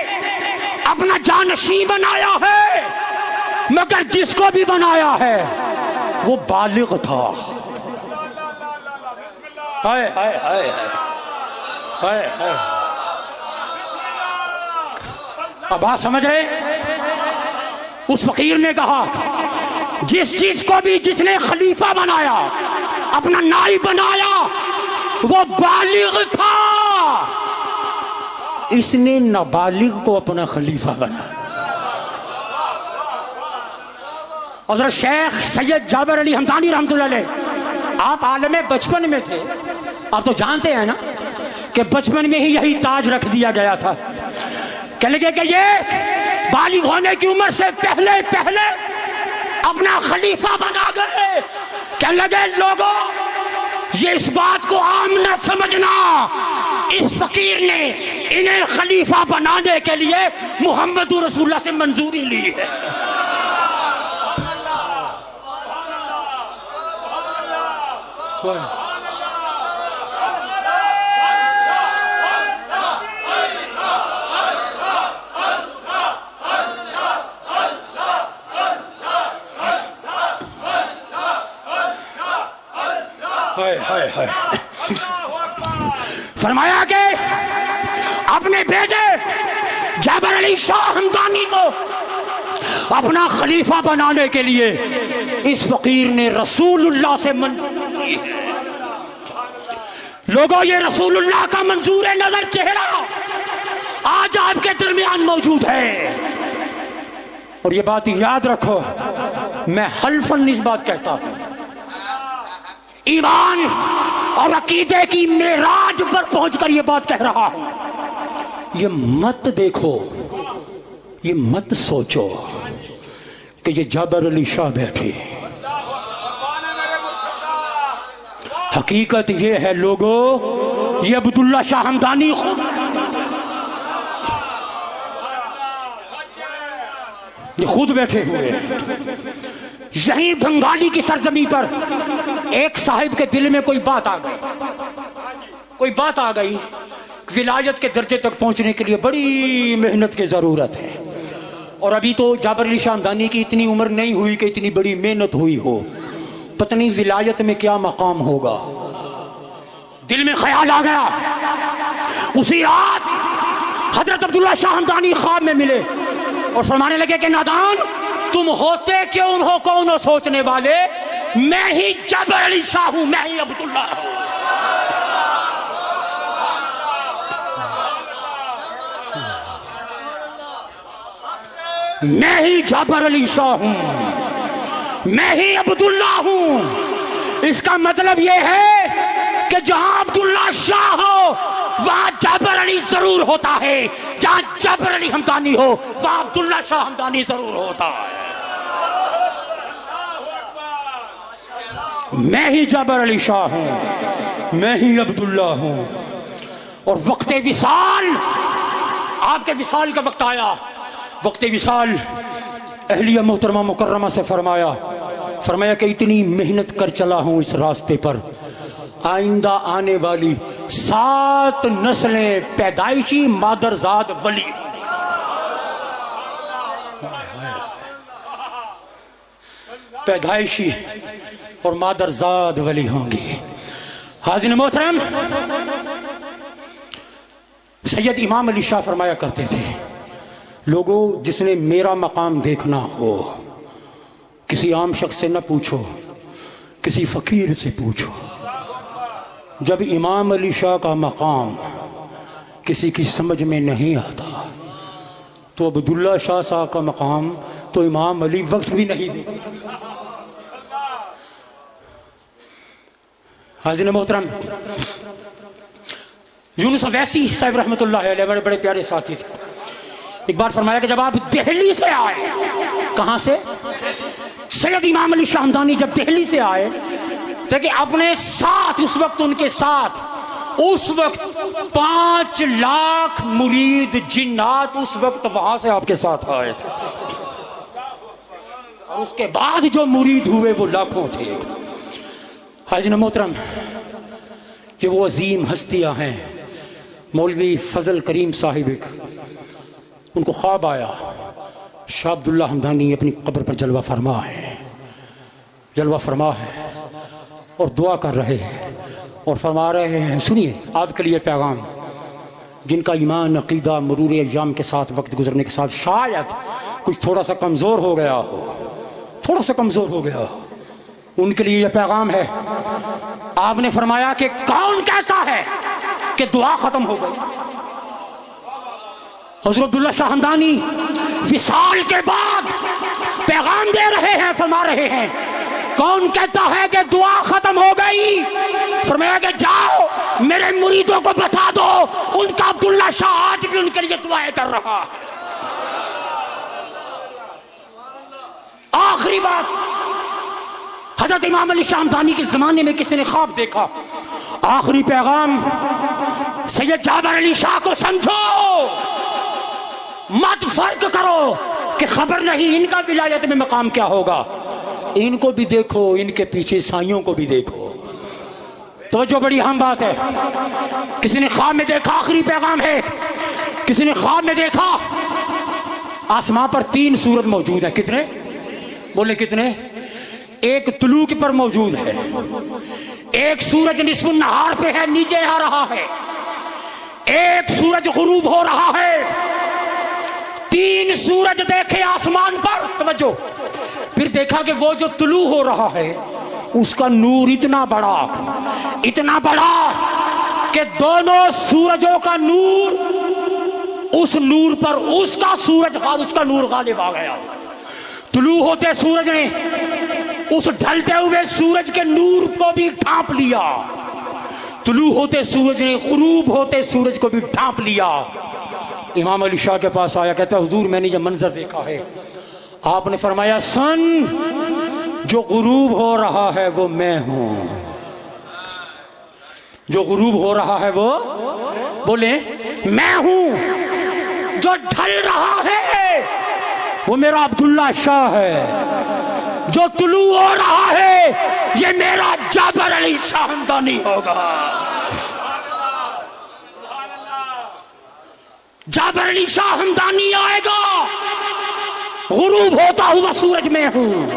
اپنا جانشین بنایا ہے، مگر جس کو بھی بنایا ہے وہ بالغ تھا۔ ہائے ہائے ہائے ہائے ہائے، اب بات سمجھ رہے؟ اس فقیر نے کہا جس چیز کو بھی جس نے خلیفہ بنایا، اپنا نائب بنایا، وہ بالغ تھا، اس نے نابالغ کو اپنا خلیفہ بنایا۔ حضرت شیخ سید جابر علی ہمدانی رحمۃ اللہ علیہ، آپ عالم بچپن میں تھے، آپ تو جانتے ہیں نا کہ بچپن میں ہی یہی تاج رکھ دیا گیا تھا۔ کہنے لگے کہ یہ بالغ ہونے کی عمر سے پہلے اپنا خلیفہ بنا گئے۔ کہنے لگے لوگوں یہ اس بات کو عام نہ سمجھنا، اس فقیر نے انہیں خلیفہ بنانے کے لیے محمد رسول اللہ سے منظوری لی ہے. فرمایا کہ اپنے بیٹے جابر علی شاہ ہمدانی کو اپنا خلیفہ بنانے کے لیے اس فقیر نے رسول اللہ سے منظور کی ہے. لوگوں یہ رسول اللہ کا منظور نظر چہرہ آج آپ کے درمیان موجود ہے. اور یہ بات یاد رکھو، میں حلفاً اس بات کہتا ہوں، ایمان اور عقیدے کی معراج پر پہنچ کر یہ بات کہہ رہا ہوں، یہ مت دیکھو، یہ مت سوچو کہ یہ جابر علی شاہ بیٹھے. حقیقت یہ ہے لوگوں، یہ عبداللہ شاہ ہمدانی خود یہ خود بیٹھے ہوئے. یہیں بنگالی کی سرزمین پر ایک صاحب کے دل میں کوئی بات آ گئی، ولایت کے درجے تک پہنچنے کے لیے بڑی محنت کی ضرورت ہے. اور ابھی تو جابر علی شاہ ہمدانی کی اتنی عمر نہیں ہوئی کہ اتنی بڑی محنت ہوئی ہو، پتہ نہیں ولایت میں کیا مقام ہوگا. دل میں خیال آ گیا. اسی رات حضرت عبداللہ شاہ ہمدانی خواب میں ملے اور فرمانے لگے کہ نادان، تم ہوتے کیوں ہو کون ہو سوچنے والے، میں ہی جابر علی شاہ ہوں، میں ہی عبداللہ ہوں. میں ہی جابر علی شاہ ہوں، میں ہی عبداللہ ہوں. اس کا مطلب یہ ہے کہ جہاں عبداللہ شاہ ہو وہاں جابر علی ضرور ہوتا ہے، جہاں جابر علی ہمدانی ہو وہاں عبداللہ شاہ ہمدانی ضرور ہوتا ہے. میں ہی جابر علی شاہ ہوں، میں ہی عبداللہ ہوں. اور وقت وصال، آپ کے وصال کا وقت آیا. وقت وصال اہلیہ محترمہ مکرمہ سے فرمایا کہ اتنی محنت کر چلا ہوں اس راستے پر، آئندہ آنے والی 7 نسلیں پیدائشی مادرزاد ولی، پیدائشی اور مادرزاد ولی ہوں گی. حاضرین محترم، سید امام علی شاہ فرمایا کرتے تھے، لوگوں جس نے میرا مقام دیکھنا ہو کسی عام شخص سے نہ پوچھو، کسی فقیر سے پوچھو. جب امام علی شاہ کا مقام کسی کی سمجھ میں نہیں آتا تو عبداللہ شاہ صاحب کا مقام تو امام علی وقت بھی نہیں دے. حاضرین محترم، یونس اویسی صاحب رحمۃ اللہ علیہ بڑے بڑے پیارے ساتھی تھے. ایک بار فرمایا کہ جب آپ دہلی سے آئے، کہاں سے؟ سید امام علی شاہ ہمدانی جب دہلی سے آئے تو کہ اپنے ساتھ، اس وقت ان کے ساتھ 5 لاکھ مرید جنات اس وقت وہاں سے آپ کے ساتھ آئے تھے، اور اس کے بعد جو مرید ہوئے وہ لاکھوں تھے. حاضرین محترم، یہ وہ عظیم ہستیاں ہیں. مولوی فضل کریم صاحب، ان کو خواب آیا شاہ عبداللہ ہمدانی اپنی قبر پر جلوہ فرما ہے اور دعا کر رہے ہیں اور فرما رہے ہیں. سنیے آپ کے لیے پیغام، جن کا ایمان عقیدہ مرور ایام کے ساتھ، وقت گزرنے کے ساتھ شاید کچھ تھوڑا سا کمزور ہو گیا ہو، ان کے لیے یہ پیغام ہے. آپ نے فرمایا کہ کون کہتا ہے کہ دعا ختم ہو گئی؟ حضرت عبداللہ شاہ ہمدانی وصال کے بعد پیغام دے رہے ہیں، فرما رہے ہیں کون کہتا ہے کہ دعا ختم ہو گئی؟ فرمایا کہ جاؤ میرے مریدوں کو بتا دو ان کا عبداللہ شاہ آج بھی ان کے لیے دعائیں کر رہا ہے. آخری بات، حضرت امام علی شاہ ہمدانی کے زمانے میں کسی نے خواب دیکھا. آخری پیغام سید جابر علی شاہ کو سمجھو، مت فرق کرو کہ خبر نہیں ان کا ولایت میں مقام کیا ہوگا. ان کو بھی دیکھو، ان کے پیچھے عیسائیوں کو بھی دیکھو. تو جو بڑی اہم بات ہے، کسی نے خواب میں دیکھا، آخری پیغام ہے، کسی نے خواب میں دیکھا آسمان پر 3 سورج موجود ہیں. کتنے؟ بولے کتنے؟ ایک طلوع پر موجود ہے، ایک سورج نصف النہار پہ ہے، نیچے آ رہا ہے، ایک سورج غروب ہو رہا ہے. 3 سورج دیکھے آسمان پر. توجہ. پھر دیکھا کہ وہ جو طلوع ہو رہا ہے اس کا نور اتنا بڑا کہ دونوں سورجوں کا نور اس نور پر اس کا نور غالب آ گیا. طلوع ہوتے سورج نے اس ڈھلتے ہوئے سورج کے نور کو بھی ڈھانپ لیا، طلوع ہوتے سورج نے غروب ہوتے سورج کو بھی ڈھانپ لیا. امام علی شاہ کے پاس آیا، کہتا ہے حضور میں نے یہ منظر دیکھا ہے. آپ نے فرمایا سن، جو غروب ہو رہا ہے وہ میں ہوں، جو غروب ہو رہا ہے وہ بولے میں ہوں، جو ڈھل رہا ہے وہ میرا عبداللہ شاہ ہے، جو طلوع ہو رہا ہے یہ میرا جابر علی شاہ ہمدانی ہوگا. جابر علی شاہ ہمدانی آئے گا. غروب ہوتا ہوا سورج میں ہوں،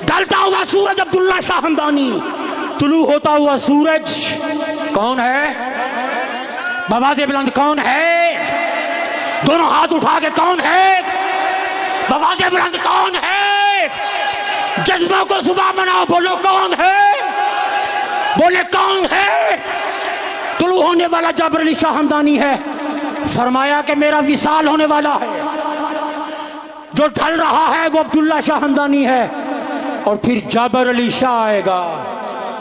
ڈھلتا ہوا سورج عبداللہ شاہ ہمدانی، طلوع ہوتا ہوا سورج کون ہے؟ بواز بلند کون ہے؟ دونوں ہاتھ اٹھا کے کون ہے؟ بواز بلند کون ہے؟ جذبوں کو صبح بناؤ، بولو کون ہے؟ بولے کون ہے؟ طلوع ہونے والا جابر علی شاہ ہمدانی ہے. فرمایا کہ میرا وصال ہونے والا ہے. جو ڈھل رہا ہے وہ عبداللہ شاہ ہمدانی ہے. اور پھر جابر علی شاہ آئے گا،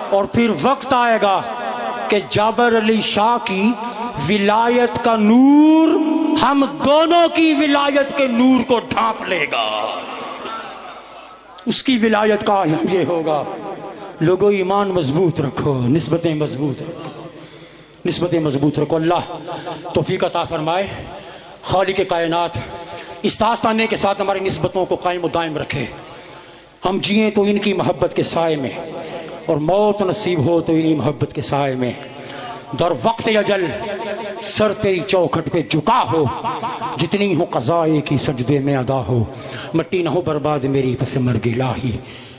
اور پھر وقت آئے گا کہ جابر علی شاہ کی ولایت کا نور ہم دونوں کی ولایت کے نور کو ڈھانپ لے گا. اس کی ولایت کا عالم یہ ہوگا. لوگوں ایمان مضبوط رکھو، نسبتیں مضبوط رکھو، نسبتیں مضبوط رکھو. اللہ توفیق عطا فرمائے. خالق کائنات اس آستانے کے ساتھ ہماری نسبتوں کو قائم و دائم رکھے. ہم جئیں تو ان کی محبت کے سائے میں، اور موت نصیب ہو تو انہی محبت کے سائے میں. در وقت اجل سر تیری چوکھٹ پہ جھکا ہو، جتنی ہو قضائے کی سجدے میں ادا ہو. مٹی نہ ہو برباد میری پس مرگ الہی،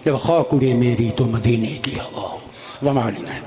جب خاک اڑے میری تو مدینے کی ہوا ہو. وما علینا